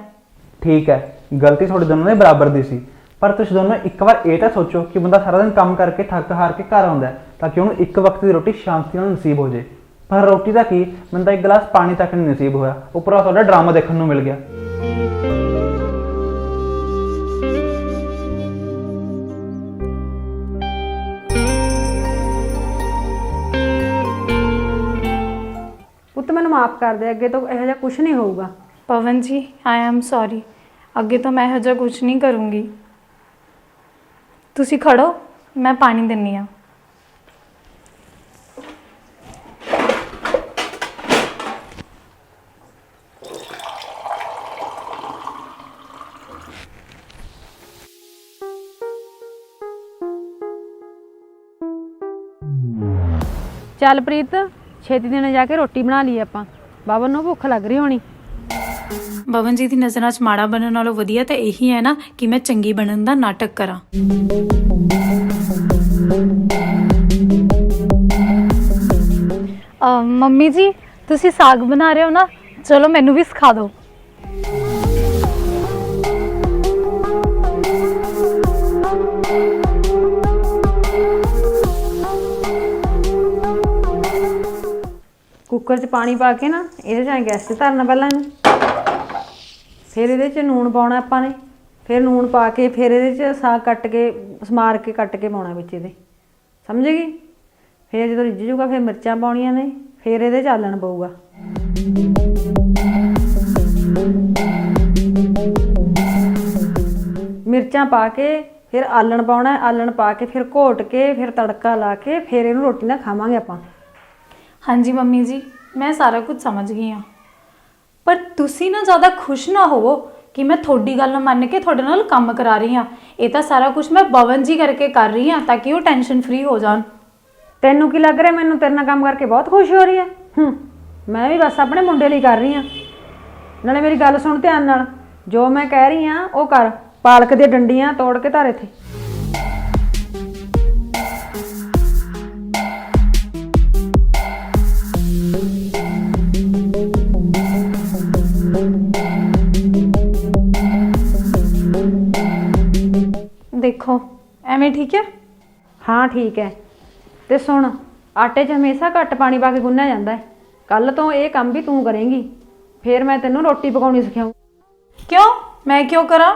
ਠੀਕ ਹੈ, ਗਲਤੀ ਤੁਹਾਡੇ ਦੋਨੋਂ ਦੇ ਬਰਾਬਰ ਦੀ ਸੀ, ਪਰ ਤੁਸੀਂ ਦੋਨੋਂ ਇੱਕ ਵਾਰ ਇਹ ਤਾਂ ਸੋਚੋ ਕਿ ਬੰਦਾ ਸਾਰਾ ਦਿਨ ਕੰਮ ਕਰਕੇ ਥੱਕ ਹਾਰ ਕੇ ਘਰ ਆਉਂਦਾ ਤਾਂ ਕਿ ਉਹਨੂੰ ਇੱਕ ਵਕਤ ਦੀ ਰੋਟੀ ਸ਼ਾਂਤੀ ਨਾਲ ਨਸੀਬ ਹੋ ਜੇ, ਪਰ ਰੋਟੀ ਦਾ ਕੀ, ਮੈਨੂੰ ਤਾਂ ਇੱਕ ਗਲਾਸ ਪਾਣੀ ਤੱਕ ਨਹੀਂ ਨਸੀਬ ਹੋਇਆ, ਉੱਪਰੋਂ ਤੁਹਾਡਾ ਡਰਾਮਾ ਦੇਖਣ ਨੂੰ ਮਿਲ ਗਿਆ। ਪੁੱਤ ਮੈਨੂੰ ਮਾਫ ਕਰ ਦੇ, ਅੱਗੇ ਤੋਂ ਇਹੋ ਜਿਹਾ ਕੁਝ ਨਹੀਂ ਹੋਊਗਾ। ਪਵਨ ਜੀ ਆਈ ਐਮ ਸੌਰੀ, ਅੱਗੇ ਤੋਂ ਮੈਂ ਇਹੋ ਜਿਹਾ ਕੁਝ ਨਹੀਂ ਕਰੂੰਗੀ। ਤੁਸੀਂ ਖੜੋ, ਮੈਂ ਪਾਣੀ ਦਿੰਨੀ ਆ। ਚੱਲ ਪ੍ਰੀਤ ਛੇਤੀ ਦਿਨ ਜਾ ਕੇ ਰੋਟੀ ਬਣਾ ਲਈ ਆਪਾਂ, ਬਾਬਨ ਨੂੰ ਭੁੱਖ ਲੱਗ ਰਹੀ ਹੋਣੀ। ਭਵਨ ਜੀ ਦੀ ਨਜ਼ਰਾਂ 'ਚ ਮਾੜਾ ਬਣਨ ਨਾਲੋਂ ਵਧੀਆ ਤਾਂ ਇਹੀ ਹੈ ਨਾ ਕਿ ਮੈਂ ਚੰਗੀ ਬਣਨ ਦਾ ਨਾਟਕ ਕਰਾਂ। ਮੰਮੀ ਜੀ ਤੁਸੀਂ ਸਾਗ ਬਣਾ ਰਹੇ ਹੋ ਨਾ, ਚਲੋ ਮੈਨੂੰ ਵੀ ਸਿਖਾ ਦਿਓ। ਕੁੱਕਰ 'ਚ ਪਾਣੀ ਪਾ ਕੇ ਨਾ ਇਹਦੇ 'ਚ ਗੈਸ 'ਤੇ ਧਰਨਾ ਪਹਿਲਾਂ ਇਹਨੂੰ, ਫਿਰ ਇਹਦੇ 'ਚ ਨੂਣ ਪਾਉਣਾ ਆਪਾਂ ਨੇ, ਫਿਰ ਨੂਣ ਪਾ ਕੇ ਫਿਰ ਇਹਦੇ 'ਚ ਸਾਗ ਕੱਟ ਕੇ ਸਮਾਰ ਕੇ ਕੱਟ ਕੇ ਪਾਉਣਾ ਵਿੱਚ ਇਹਦੇ, ਸਮਝ ਗਈ? ਫਿਰ ਜਦੋਂ ਰਿੱਝ ਜੂਗਾ ਫਿਰ ਮਿਰਚਾਂ ਪਾਉਣੀਆਂ ਨੇ, ਫਿਰ ਇਹਦੇ 'ਚ ਆਲਣ ਪਊਗਾ। ਮਿਰਚਾਂ ਪਾ ਕੇ ਫਿਰ ਆਲਣ ਪਾਉਣਾ, ਆਲਣ ਪਾ ਕੇ ਫਿਰ ਘੋਟ ਕੇ ਫਿਰ ਤੜਕਾ ਲਾ ਕੇ ਫਿਰ ਇਹਨੂੰ ਰੋਟੀ ਨਾਲ ਖਾਵਾਂਗੇ ਆਪਾਂ। ਹਾਂਜੀ ਮੰਮੀ ਜੀ ਮੈਂ ਸਾਰਾ ਕੁਝ ਸਮਝ ਗਈ ਹਾਂ, ਪਰ ਤੁਸੀਂ ਨਾ ਜ਼ਿਆਦਾ ਖੁਸ਼ ਨਾ ਹੋਵੋ ਕਿ ਮੈਂ ਤੁਹਾਡੀ ਗੱਲ ਮੰਨ ਕੇ ਤੁਹਾਡੇ ਨਾਲ ਕੰਮ ਕਰਾ ਰਹੀ ਹਾਂ। ਇਹ ਤਾਂ ਸਾਰਾ ਕੁਝ ਮੈਂ ਭਵਨ ਜੀ ਕਰਕੇ ਕਰ ਰਹੀ ਹਾਂ ਤਾਂ ਕਿ ਉਹ ਟੈਨਸ਼ਨ ਫ੍ਰੀ ਹੋ ਜਾਣ। ਤੈਨੂੰ ਕੀ ਲੱਗ ਰਿਹਾ ਮੈਨੂੰ ਤੇਰੇ ਨਾਲ ਕੰਮ ਕਰਕੇ ਬਹੁਤ ਖੁਸ਼ ਹੋ ਰਹੀ ਹੈ? ਮੈਂ ਵੀ ਬਸ ਆਪਣੇ ਮੁੰਡੇ ਲਈ ਕਰ ਰਹੀ ਹਾਂ। ਨਾਲੇ ਮੇਰੀ ਗੱਲ ਸੁਣ ਧਿਆਨ ਨਾਲ, ਜੋ ਮੈਂ ਕਹਿ ਰਹੀ ਹਾਂ ਉਹ ਕਰ। ਪਾਲਕ ਦੀਆਂ ਡੰਡੀਆਂ ਤੋੜ ਕੇ ਧਰ ਇੱਥੇ। ਦੇਖੋ ਐਵੇਂ ਠੀਕ ਹੈ? ਹਾਂ ਠੀਕ ਹੈ। ਤੇ ਸੁਣ, ਆਟੇ 'ਚ ਹਮੇਸ਼ਾ ਘੱਟ ਪਾਣੀ ਪਾ ਕੇ ਗੁੰਨਿਆ ਜਾਂਦਾ ਹੈ। ਕੱਲ ਤੋਂ ਇਹ ਕੰਮ ਵੀ ਤੂੰ ਕਰੇਂਗੀ, ਫਿਰ ਮੈਂ ਤੈਨੂੰ ਰੋਟੀ ਪਕਾਉਣੀ ਸਿਖਾਊਂ। ਕਿਉਂ? ਮੈਂ ਕਿਉਂ ਕਰਾਂ?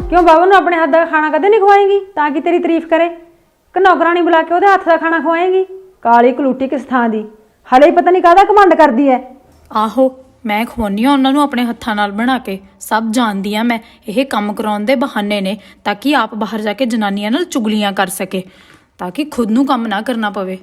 ਕਿਉਂ ਬਾਬੂ ਨੂੰ ਆਪਣੇ ਹੱਥ ਦਾ ਖਾਣਾ ਕਦੇ ਨਹੀਂ ਖਵਾਏਂਗੀ ਤਾਂ ਕਿ ਤੇਰੀ ਤਾਰੀਫ ਕਰੇ? ਕਿ ਨੌਕਰਾਣੀ ਬੁਲਾ ਕੇ ਉਹਦੇ ਹੱਥ ਦਾ ਖਾਣਾ ਖਵਾਏਂਗੀ? ਕਾਲੀ ਕਲੂਟੀ ਕਿਸ ਥਾਂ ਦੀ, ਹਲੇ ਹੀ ਪਤਾ ਨਹੀਂ ਕਾਹਦਾ ਘਮੰਡ ਕਰਦੀ ਹੈ। ਆਹੋ ਮੈਂ ਖਵਾਉਂਦੀ ਹਾਂ ਉਹਨਾਂ ਨੂੰ ਆਪਣੇ ਹੱਥਾਂ ਨਾਲ ਬਣਾ ਕੇ, ਸਭ ਜਾਣਦੀ ਹਾਂ ਮੈਂ। ਇਹ ਕੰਮ ਕਰਾਉਣ ਦੇ ਬਹਾਨੇ ਨੇ ਤਾਂ ਕਿ ਆਪ ਬਾਹਰ ਜਾ ਕੇ ਜਨਾਨੀਆਂ ਨਾਲ ਚੁਗਲੀਆਂ ਕਰ ਸਕੇ, ਤਾਂ ਕਿ ਖੁਦ ਨੂੰ ਕੰਮ ਨਾ ਕਰਨਾ ਪਵੇ।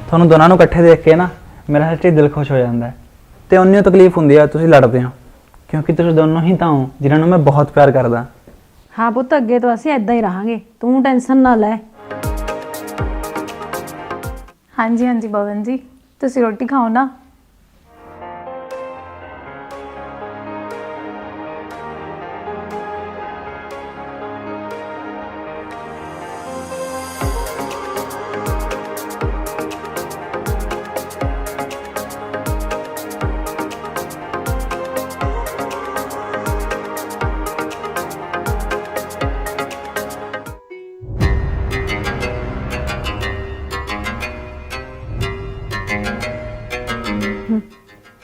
ਤੁਹਾਨੂੰ ਦੋਨਾਂ ਨੂੰ ਇਕੱਠੇ ਦੇਖ ਕੇ ਨਾ ਮੇਰਾ ਸੱਚੀ ਦਿਲ ਖੁਸ਼ ਹੋ ਜਾਂਦਾ ਹੈ ਤੇ ਉਨੀ ਤਕਲੀਫ ਹੁੰਦੀ ਹੈ ਤੁਸੀਂ ਲੜਦੇ ਹੋ, ਕਿਉਂਕਿ ਤੁਸੀਂ ਦੋਨੋਂ ਹੀ ਤਾਂ ਹੋ ਜਿਨ੍ਹਾਂ ਨੂੰ ਮੈਂ ਬਹੁਤ ਪਿਆਰ ਕਰਦਾ। ਹਾਂ ਪੁੱਤ ਅੱਗੇ ਤੋਂ ਅਸੀਂ ਇਦਾਂ ਹੀ ਰਹਾਂਗੇ, ਤੂੰ ਟੈਨਸ਼ਨ ਨਾ ਲੈ। ਹਾਂਜੀ ਹਾਂਜੀ ਭਵਨ ਜੀ ਤੁਸੀਂ ਰੋਟੀ ਖਾਓ ਨਾ।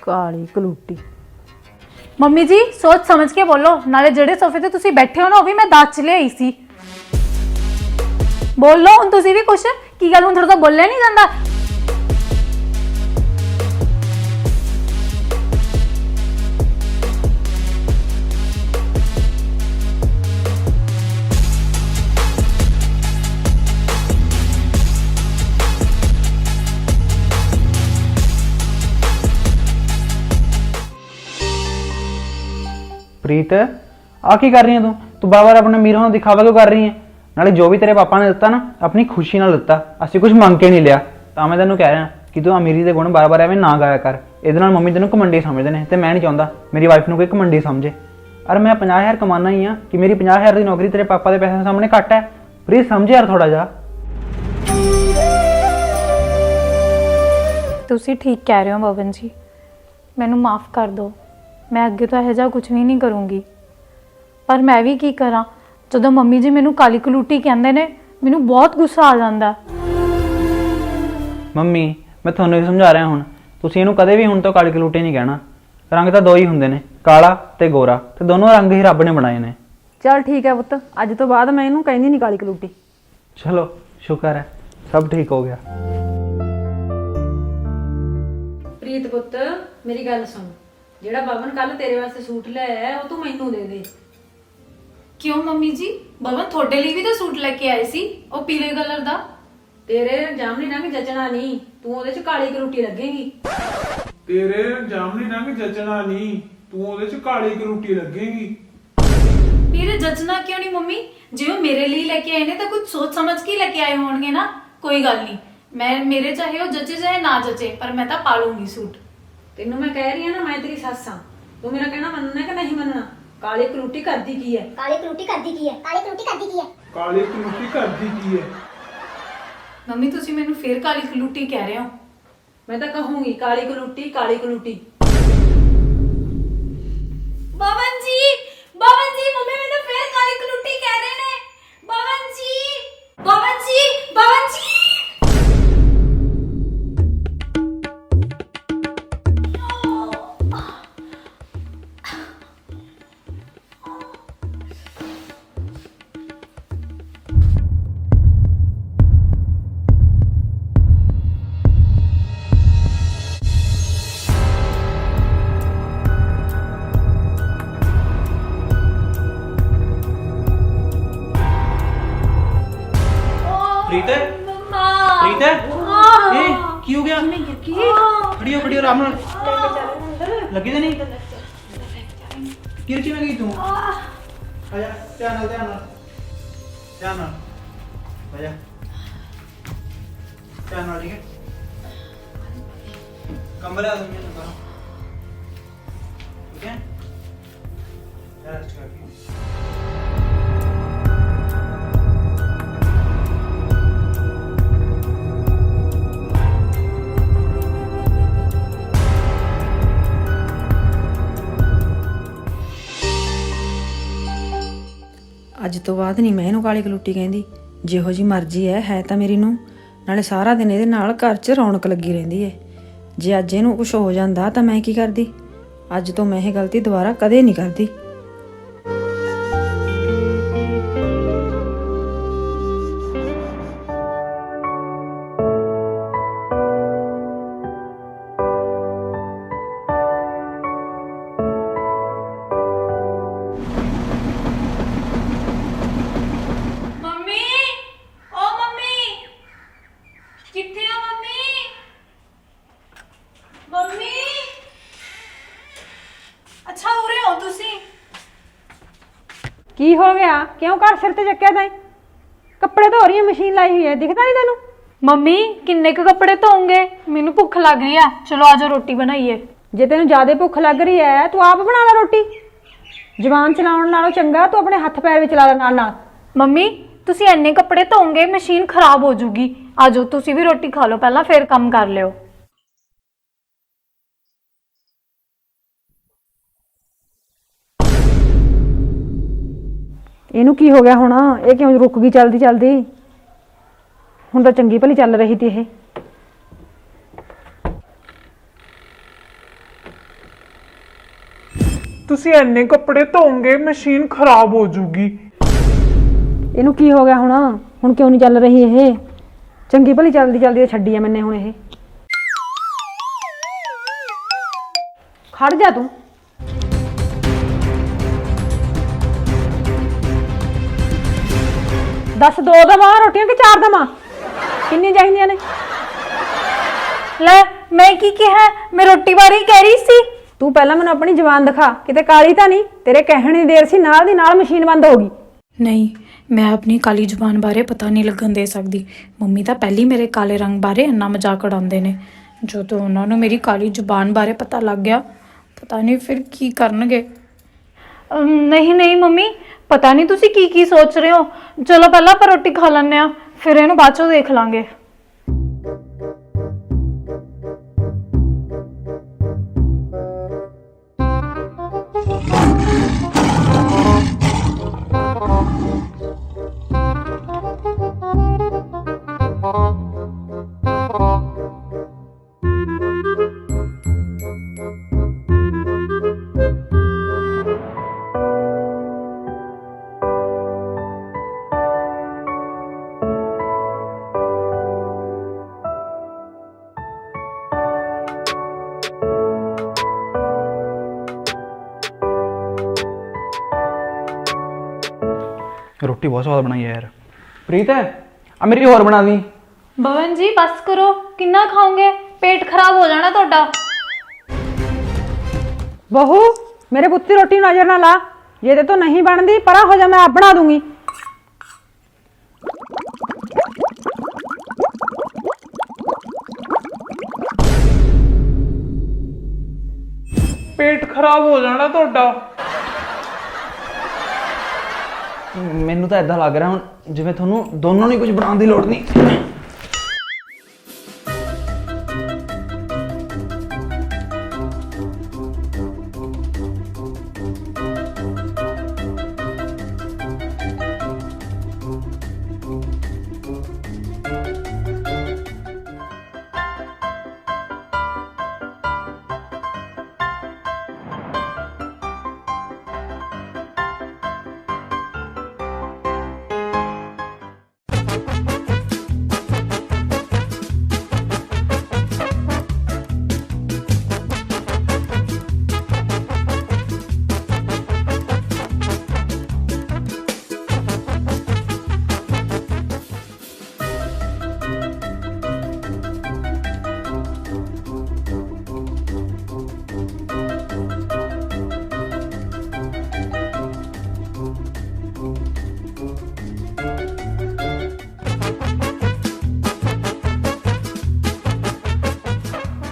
ਕਾਲੀ ਕਲੂਟੀ। ਮੰਮੀ ਜੀ ਸੋਚ ਸਮਝ ਕੇ ਬੋਲੋ, ਨਾਲੇ ਜਿਹੜੇ ਸੋਫੇ ਤੇ ਤੁਸੀਂ ਬੈਠੇ ਹੋ ਨਾ ਉਹ ਵੀ ਮੈਂ ਦਾਜ ਚ ਲਿਆਈ ਸੀ। ਬੋਲੋ ਹੁਣ ਤੁਸੀਂ ਵੀ ਕੁਛ, ਕੀ ਗੱਲ ਹੁਣ ਤੁਹਾਡੇ ਤੋਂ ਬੋਲਿਆ ਨਹੀਂ ਜਾਂਦਾ? ਪ੍ਰੀਤ ਆ ਕੀ ਕਰ ਰਹੀ ਹੈ ਤੂੰ ਬਾਰ-ਬਾਰ ਆਪਣੇ ਅਮੀਰ ਹੋਣ ਦਿਖਾਵਾ ਕਿਉਂ ਕਰ ਰਹੀ ਹੈ? ਨਾਲੇ ਜੋ ਵੀ ਤੇਰੇ ਪਾਪਾ ਨੇ ਦਿੱਤਾ ਨਾ ਆਪਣੀ ਖੁਸ਼ੀ ਨਾਲ ਦਿੱਤਾ, ਅਸੀਂ ਕੁਝ ਮੰਗ ਕੇ ਨਹੀਂ ਲਿਆ। ਤਾਂ ਮੈਂ ਤੈਨੂੰ ਕਹਿ ਰਿਹਾ ਕਿ ਤੂੰ ਅਮੀਰੀ ਦੇ ਗੁਣ ਬਾਰ-ਬਾਰ ਐਵੇਂ ਨਾ ਗਾਇਆ ਕਰ। ਇਹਦੇ ਨਾਲ ਮੰਮੀ ਤੈਨੂੰ ਘਮੰਡੀ ਸਮਝਦੇ ਨੇ ਤੇ ਮੈਂ ਨਹੀਂ ਚਾਹੁੰਦਾ ਮੇਰੀ ਵਾਈਫ ਨੂੰ ਕੋਈ ਘਮੰਡੀ ਸਮਝੇ। ਅਰ ਮੈਂ 50,000 ਕਮਾਨਾ ਹੀ ਆ ਕਿ ਮੇਰੀ 50,000 ਦੀ ਨੌਕਰੀ ਤੇਰੇ ਪਾਪਾ ਦੇ ਪੈਸੇ ਸਾਹਮਣੇ ਘੱਟ ਹੈ? ਪਲੀਜ਼ ਸਮਝ ਯਾਰ ਥੋੜਾ ਜਿਹਾ। ਤੁਸੀਂ ਠੀਕ ਕਹਿ ਰਹੇ ਹੋ ਪਵਨ ਜੀ, ਮੈਨੂੰ ਮਾਫ ਕਰ ਦਿਓ। ਮੈਂ ਅੱਗੇ ਤੋਂ ਇਹੋ ਜਿਹਾ ਕੁਝ ਵੀ ਨਹੀਂ ਕਰੂੰਗੀ। ਪਰ ਮੈਂ ਵੀ ਕੀ ਕਰਾਂ, ਜਦੋਂ ਮੰਮੀ ਜੀ ਮੈਨੂੰ ਕਾਲੀ ਕਲੂਟੀ ਕਹਿੰਦੇ ਨੇ ਮੈਨੂੰ ਬਹੁਤ ਗੁੱਸਾ ਆ ਜਾਂਦਾ। ਮੰਮੀ ਮੈਂ ਤੁਹਾਨੂੰ ਵੀ ਸਮਝਾ ਰਿਹਾ ਹੁਣ, ਤੁਸੀਂ ਇਹਨੂੰ ਕਦੇ ਵੀ ਹੁਣ ਤੋਂ ਕਾਲੀ ਕਲੂਟੀ ਨਹੀਂ ਕਹਿਣਾ। ਰੰਗ ਤਾਂ ਦੋ ਹੀ ਹੁੰਦੇ ਨੇ, ਕਾਲਾ ਤੇ ਗੋਰਾ, ਤੇ ਦੋਨੋਂ ਰੰਗ ਹੀ ਰੱਬ ਨੇ ਬਣਾਏ ਨੇ। ਚੱਲ ਠੀਕ ਹੈ ਪੁੱਤ, ਅੱਜ ਤੋਂ ਬਾਅਦ ਮੈਂ ਇਹਨੂੰ ਕਹਿੰਦੀ ਨਹੀਂ ਕਾਲੀ ਕਲੂਟੀ। ਚਲੋ ਸ਼ੁਕਰ ਹੈ ਸਭ ਠੀਕ ਹੋ ਗਿਆ। ਪ੍ਰੀਤ ਪੁੱਤ ਮੇਰੀ ਗੱਲ ਸੁਣ, ਜਿਹੜਾ ਬਵਨ ਕੱਲ ਤੇਰੇ ਵਾਸਤੇ ਸੂਟ ਲਿਆਇਆ ਹੈ ਉਹ ਤੂੰ ਮੈਨੂੰ ਦੇ ਦੇ। ਕਿਉਂ ਮੰਮੀ ਜੀ, ਬਵਨ ਤੁਹਾਡੇ ਲਈ ਵੀ ਤਾਂ ਸੂਟ ਲੈ ਕੇ ਆਏ ਸੀ, ਉਹ ਪੀਲੇ ਕਲਰ ਦਾ। ਤੇਰੇ ਜਾਮਨੀ ਰੰਗ ਜਚਣਾ ਨਹੀਂ, ਤੂੰ ਉਹਦੇ ਚ ਕਾਲੀ ਕਲੂਟੀ ਲੱਗੇਗੀ। ਤੇਰੇ ਜਾਮਨੀ ਰੰਗ ਜਚਣਾ ਨਹੀਂ, ਤੂੰ ਉਹਦੇ ਚ ਕਾਲੀ ਕਰੂਟੀ ਲੱਗੇਗੀ। ਮੇਰੇ ਜੱਜਣਾ ਕਿਉਂ ਨਹੀਂ ਮੰਮੀ? ਜੇ ਉਹ ਮੇਰੇ ਲਈ ਲੈ ਕੇ ਆਏ ਨੇ ਤਾਂ ਕੁਝ ਸੋਚ ਸਮਝ ਕੇ ਲੈ ਕੇ ਆਏ ਹੋਣਗੇ ਨਾ। ਕੋਈ ਗੱਲ ਨਹੀਂ, ਮੈਂ ਮੇਰੇ ਚਾਹੇ ਉਹ ਜੱਜੇ ਚਾਹੇ ਨਾ ਜੱਜੇ, ਪਰ ਮੈਂ ਤਾਂ ਪਾ ਲੂੰਗੀ ਸੂਟ। ਤੈਨੂੰ ਮੈਂ ਕਹਿ ਰਹੀ ਹਾਂ ਨਾ, ਮੈਂ ਤੇਰੀ ਸੱਸ ਹਾਂ, ਤੂੰ ਮੇਰਾ ਕਹਿਣਾ ਮੰਨਣਾ ਕਿ ਨਹੀਂ ਮੰਨਣਾ? ਕਾਲੀ ਕਲੂਟੀ ਕਰਦੀ ਕੀ ਹੈ? ਕਾਲੀ ਕਲੂਟੀ ਕਰਦੀ ਕੀ ਹੈ? ਕਾਲੀ ਕਲੂਟੀ ਕਰਦੀ ਕੀ ਹੈ? ਕਾਲੀ ਕਰੂਟੀ ਕਰਦੀ ਕੀ ਹੈ? ਮੰਮੀ ਤੁਸੀਂ ਮੈਨੂੰ ਫੇਰ ਕਾਲੀ ਕਲੂਟੀ ਕਹਿ ਰਹੇ ਹੋ। ਮੈਂ ਤਾਂ ਕਹੂੰਗੀ ਕਾਲੀ ਕਲੂਟੀ ਕਾਲੀ ਕਲੂਟੀ। ਬਵਨ ਜੀ ਮੰਮੀ ਮੈਨੂੰ ਫੇਰ ਕਾਲੀ ਕਲੂਟੀ ਕਹਿ ਰਹੇ ਨੇ। ਬਵਨ ਜੀ ਪ੍ਰੀਤ ਪ੍ਰੀਤ ਇਹ ਕੀ ਹੋ ਗਿਆ? ਖੜੀ ਹੋ ਆਰਾਮ ਨਾਲ। ਲੱਗੀ ਤਾਂ ਨਹੀਂ? ਕਿਵੇਂ ਗਈ ਤੂੰ? ਆਜਾ ਧਿਆਨ ਨਾਲ ਆਜਾ ਧਿਆਨ ਨਾਲ, ਠੀਕ ਹੈ? ਕਮਰੇ ਆ ਤੁਸੀਂ ਨਾ, ਠੀਕ ਹੈ? ਰੈਸਟ ਕਰਕੇ ਅੱਜ ਤੋਂ ਬਾਅਦ ਨਹੀਂ ਮੈਂ ਇਹਨੂੰ ਕਾਲੀ ਕਲੂਟੀ ਕਹਿੰਦੀ। ਜਿਹੋ ਜੀ ਮਰਜ਼ੀ ਹੈ ਤਾਂ ਮੇਰੀ ਨੂੰ। ਨਾਲੇ ਸਾਰਾ ਦਿਨ ਇਹਦੇ ਨਾਲ ਘਰ 'ਚ ਰੌਣਕ ਲੱਗੀ ਰਹਿੰਦੀ ਹੈ। ਜੇ ਅੱਜ ਇਹਨੂੰ ਕੁਝ ਹੋ ਜਾਂਦਾ ਤਾਂ ਮੈਂ ਕੀ ਕਰਦੀ? ਅੱਜ ਤੋਂ ਮੈਂ ਇਹ ਗਲਤੀ ਦੁਬਾਰਾ ਕਦੇ ਨਹੀਂ ਕਰਦੀ। ਕਿੱਥੇ ਆ ਮੰਮੀ? ਅੱਛਾ ਉਰੇ ਹੋ ਤੁਸੀਂ? ਕੀ ਹੋ ਗਿਆ? ਕਿਉਂ ਘਰ ਸਿਰ ਤੇ ਚੱਕਿਆ ਤੈਂ? ਕੱਪੜੇ ਧੋ ਰਹੀ ਹੈ, ਮਸ਼ੀਨ ਲਾਈ ਹੋਈ ਹੈ, ਦਿਖਦਾ ਨਹੀਂ ਤੈਨੂੰ? ਮੰਮੀ ਕਿੰਨੇ ਕੁ ਕੱਪੜੇ ਧੋਉਂਗੇ? ਮੈਨੂੰ ਭੁੱਖ ਲੱਗ ਰਹੀ ਆ, ਚਲੋ ਆਜੋ ਰੋਟੀ ਬਣਾਈਏ। ਜੇ ਤੈਨੂੰ ਜ਼ਿਆਦਾ ਭੁੱਖ ਲੱਗ ਰਹੀ ਹੈ ਤੂੰ ਆਪ ਬਣਾ ਲੈ ਰੋਟੀ। ਜ਼ੁਬਾਨ ਚਲਾਉਣ ਨਾਲੋਂ ਚੰਗਾ ਤੂੰ ਆਪਣੇ ਹੱਥ ਪੈਰ ਵੀ ਚਲਾ ਲੈ ਨਾਲ ਨਾਲ। ਮੰਮੀ ਤੁਸੀਂ ਇੰਨੇ ਕੱਪੜੇ ਧੋਉਂਗੇ ਮਸ਼ੀਨ ਖਰਾਬ ਹੋ ਜੂਗੀ। ਆਜੋ ਤੁਸੀਂ ਵੀ ਰੋਟੀ ਖਾ ਲਓ ਪਹਿਲਾਂ, ਫਿਰ ਕੰਮ ਕਰ ਲਿਓ। ਇਹਨੂੰ ਕੀ ਹੋ ਗਿਆ ਹੁਣ? ਇਹ ਕਿਉਂ ਰੁਕ ਗਈ ਚਲਦੀ ਚਲਦੀ? ਹੁਣ ਤਾਂ ਚੰਗੀ ਭਲੀ ਚੱਲ ਰਹੀ ਤੀ ਇਹ। ਤੁਸੀਂ ਇੰਨੇ ਕੱਪੜੇ ਧੋਓਗੇ ਮਸ਼ੀਨ ਖਰਾਬ ਹੋ ਜੂਗੀ। ਇਹਨੂੰ ਕੀ ਹੋ ਗਿਆ ਹੁਣ? ਹੁਣ ਕਿਉਂ ਨਹੀਂ ਚੱਲ ਰਹੀ ਇਹ? ਚੰਗੀ ਭਲੀ ਚੱਲਦੀ ਚੱਲਦੀ ਛੱਡੀ ਆ ਮੈਨੇ ਹੁਣ ਇਹ। ਖੜ ਜਾ ਤੂੰ। ਦੱਸ, 2 ਦਵਾਂ ਰੋਟੀਆਂ ਕਿ 4 ਦਵਾਂ? ਕਿੰਨੀਆਂ ਚਾਹੀਦੀਆਂ ਨੇ? ਲੈ ਮੈਂ ਕੀ ਕਿਹਾ? ਮੈਂ ਰੋਟੀ ਬਾਰੇ ਹੀ ਕਹਿ ਰਹੀ ਸੀ। ਤੂੰ ਪਹਿਲਾਂ ਮੈਨੂੰ ਆਪਣੀ ਜ਼ੁਬਾਨ ਦਿਖਾ, ਕਿਤੇ ਕਾਲੀ ਤਾਂ ਨਹੀਂ? ਤੇਰੇ ਕਹਿਣ ਦੀ ਦੇਰ ਸੀ, ਨਾਲ ਦੀ ਨਾਲ ਮਸ਼ੀਨ ਬੰਦ ਹੋ ਗਈ। ਨਹੀਂ, ਮੈਂ ਆਪਣੀ ਕਾਲੀ ਜ਼ੁਬਾਨ ਬਾਰੇ ਪਤਾ ਨਹੀਂ ਲੱਗਣ ਦੇ ਸਕਦੀ। ਮੰਮੀ ਤਾਂ ਪਹਿਲੀ ਮੇਰੇ ਕਾਲੇ ਰੰਗ ਬਾਰੇ ਇੰਨਾ ਮਜ਼ਾਕ ਉਡਾਉਂਦੇ ਨੇ, ਜਦੋਂ ਉਹਨਾਂ ਨੂੰ ਮੇਰੀ ਕਾਲੀ ਜ਼ੁਬਾਨ ਬਾਰੇ ਪਤਾ ਲੱਗ ਗਿਆ, ਪਤਾ ਨਹੀਂ ਫਿਰ ਕੀ ਕਰਨਗੇ। ਨਹੀਂ ਨਹੀਂ ਮੰਮੀ, ਪਤਾ ਨਹੀਂ ਤੁਸੀਂ ਕੀ ਕੀ ਸੋਚ ਰਹੇ ਹੋ। ਚਲੋ ਪਹਿਲਾਂ ਆਪਾਂ ਰੋਟੀ ਖਾ ਲੈਂਦੇ ਆ, ਫਿਰ ਇਹਨੂੰ ਬਾਅਦ ਚੋਂ ਦੇਖ ਲਾਂਗੇ। ਰੋਟੀ ਬਹੁਤ ਸਵਾਦ ਬਣਾਈ ਹੈ ਯਾਰ। ਪ੍ਰੀਤ ਆ ਮੇਰੀ ਹੋਰ ਬਣਾ ਦੀ। ਭਵਨ ਜੀ ਬਸ ਕਰੋ, ਕਿੰਨਾ ਖਾਓਗੇ? ਪੇਟ ਖਰਾਬ ਹੋ ਜਾਣਾ ਤੁਹਾਡਾ। ਬਹੂ, ਮੇਰੇ ਪੁੱਤ ਦੀ ਰੋਟੀ ਨਜ਼ਰ ਨਾ ਲਾ, ਜੇ ਤੇ ਤੋਂ ਨਹੀਂ ਬਣਦੀ ਪਰਾਂ ਹੋ ਜਾ, ਮੈਂ ਆਪ ਬਣਾ ਦੂੰਗੀ। ਪੇਟ ਖਰਾਬ ਹੋ ਜਾਣਾ ਤੁਹਾਡਾ। ਮੈਨੂੰ ਤਾਂ ਇਦਾਂ ਲੱਗ ਰਿਹਾ ਹੁਣ ਜਿਵੇਂ ਤੁਹਾਨੂੰ ਦੋਨੋਂ ਨੂੰ ਕੁਝ ਬਣਾਉਣ ਦੀ ਲੋੜ ਨਹੀਂ।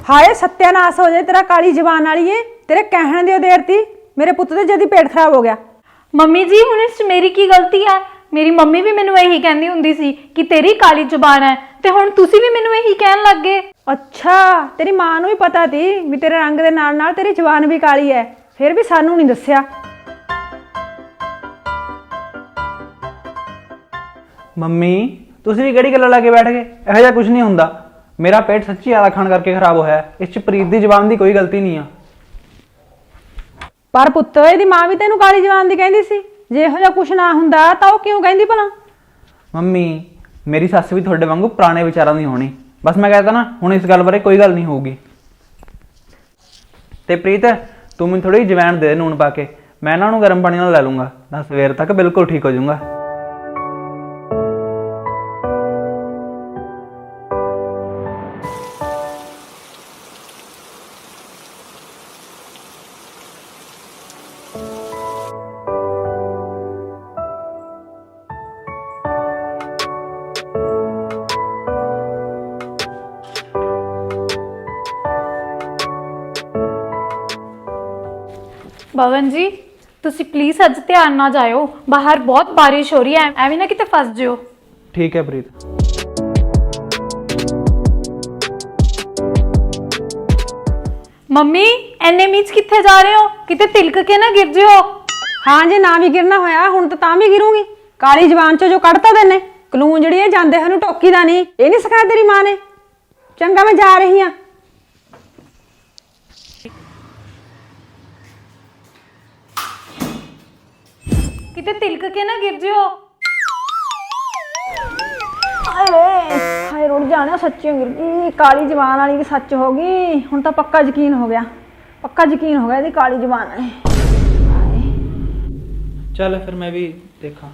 ਹਾਏ ਸੱਤਿਆਨਾਸ਼ ਹੋ ਜਾਏ ਤੇਰਾ ਕਾਲੀ ਜ਼ਬਾਨ ਵਾਲੀਏ, ਤੇਰੇ ਕਹਿਣ ਦੀ ਦੇਰ ਤੀ ਮੇਰੇ ਪੁੱਤ ਦੇ ਜਦੀ ਪੇਟ ਖਰਾਬ ਹੋ ਗਿਆ। ਮੰਮੀ ਜੀ ਹੁਣ ਇਸ 'ਚ ਮੇਰੀ ਕੀ ਗਲਤੀ ਹੈ? ਮੇਰੀ ਮੰਮੀ ਵੀ ਮੈਨੂੰ ਇਹੀ ਕਹਿੰਦੀ ਹੁੰਦੀ ਸੀ ਕਿ ਤੇਰੀ ਕਾਲੀ ਜ਼ੁਬਾਨ ਹੈ, ਤੇ ਹੁਣ ਤੁਸੀਂ ਵੀ ਮੈਨੂੰ ਇਹੀ ਕਹਿਣ ਲੱਗ ਗਏ। ਅੱਛਾ, ਤੇਰੀ ਮਾਂ ਨੂੰ ਵੀ ਪਤਾ ਤੀ ਵੀ ਤੇਰੇ ਰੰਗ ਦੇ ਨਾਲ ਨਾਲ ਤੇਰੀ ਜ਼ੁਬਾਨ ਵੀ ਕਾਲੀ ਹੈ, ਫਿਰ ਵੀ ਸਾਨੂੰ ਨਹੀਂ ਦੱਸਿਆ। ਮੰਮੀ ਤੁਸੀਂ ਵੀ ਕਿਹੜੀ ਗੱਲਾਂ ਲਾ ਕੇ ਬੈਠ ਗਏ? ਇਹੋ ਜਿਹਾ ਕੁਝ ਨਹੀਂ ਹੁੰਦਾ। ਮੇਰਾ ਪੇਟ ਸੱਚੀ ਜ਼ਿਆਦਾ ਖਾਣ ਕਰਕੇ ਖਰਾਬ ਹੋਇਆ ਹੈ। ਇਸ 'ਚ ਪ੍ਰੀਤ ਦੀ ਜ਼ੁਬਾਨ ਦੀ ਕੋਈ ਗਲਤੀ ਨਹੀਂ ਆ। ਪਰ ਪੁੱਤ ਇਹਦੀ ਮਾਂ ਵੀ ਤੈਨੂੰ ਕਾਲੀ ਜ਼ੁਬਾਨ ਦੀ ਕਹਿੰਦੀ ਸੀ, ਜੇ ਇਹੋ ਜਿਹਾ ਕੁਝ ਨਾ ਹੁੰਦਾ ਤਾਂ ਉਹ ਕਿਉਂ ਕਹਿੰਦੀ ਭਲਾ? ਮੰਮੀ ਮੇਰੀ ਸੱਸ ਵੀ ਤੁਹਾਡੇ ਵਾਂਗੂ ਪੁਰਾਣੇ ਵਿਚਾਰਾਂ ਦੀ ਹੋਣੀ, ਬਸ ਮੈਂ ਕਹਿੰਦਾ ਨਾ ਹੁਣ ਇਸ ਗੱਲ ਬਾਰੇ ਕੋਈ ਗੱਲ ਨਹੀਂ ਹੋਊਗੀ। ਤੇ ਪ੍ਰੀਤ ਤੂੰ ਮੈਨੂੰ ਥੋੜੀ ਜਵੈਣ ਦੇ ਨੂਣ ਪਾ ਕੇ, ਮੈਂ ਇਹਨਾਂ ਨੂੰ ਗਰਮ ਪਾਣੀ ਨਾਲ ਲੈ ਲੂੰਗਾ, ਤਾਂ ਸਵੇਰ ਤੱਕ ਬਿਲਕੁਲ ਠੀਕ ਹੋ ਜਾਊਂਗਾ। भवन जी ਤੁਸੀਂ ਪਲੀਜ਼ ਅੱਜ ਧਿਆਨ ਨਾਲ ਜਾਇਓ, ਬਾਹਰ ਬਹੁਤ ਬਾਰਿਸ਼ ਹੋ ਰਹੀ ਹੈ, ਐਵੇਂ ਨਾ ਕਿਤੇ ਫਸ ਜਿਓ। ਠੀਕ ਹੈ ਪ੍ਰੀਤ। ਮੰਮੀ ਐਨੇ ਮੀਚ ਕਿੱਥੇ ਜਾ ਰਹੇ ਹੋ? ਕਿਤੇ ਤਿਲਕ ਕੇ ਨਾ ਗਿਰ ਜਿਓ। ਹਾਂ, ਜੇ ਨਾ ਵੀ ਗਿਰਨਾ ਹੋਇਆ ਹੁਣ ਤਾਂ ਵੀ ਗਿਰੂਗੀ। ਕਾਲੀ ਜ਼ਬਾਨ ਚੋਂ ਜੋ ਕੱਢਤਾ ਤੈਨੇ ਕਲੂਨ ਜਿਹੜੀ ਇਹ ਜਾਂਦੇ ਹਨ ਟੋਕੀ ਦਾ ਨਹੀਂ, ਇਹ ਨਹੀਂ ਸਿਖਾਇਆ ਤੇਰੀ ਮਾਂ ਨੇ। ਚੰਗਾ ਮੈਂ ਜਾ ਰਹੀ ਹਾਂ। ਕਿਤੇ ਤਿਲਕ ਕੇ ਨਾ ਗਿਰ ਜਿਓ। ਹਾਏ ਰੁੜ ਜਾਣਾ, ਸੱਚੀ ਗਿਰ ਗਈ। ਕਾਲੀ ਜ਼ਬਾਨ ਵਾਲੀ ਵੀ ਸੱਚ ਹੋ ਗਈ। ਹੁਣ ਤਾਂ ਪੱਕਾ ਯਕੀਨ ਹੋ ਗਿਆ, ਪੱਕਾ ਯਕੀਨ ਹੋ ਗਿਆ ਇਹਦੀ ਕਾਲੀ ਜ਼ਬਾਨ ਵਾਲੀ। ਚੱਲ ਫਿਰ ਮੈਂ ਵੀ ਦੇਖਾਂ।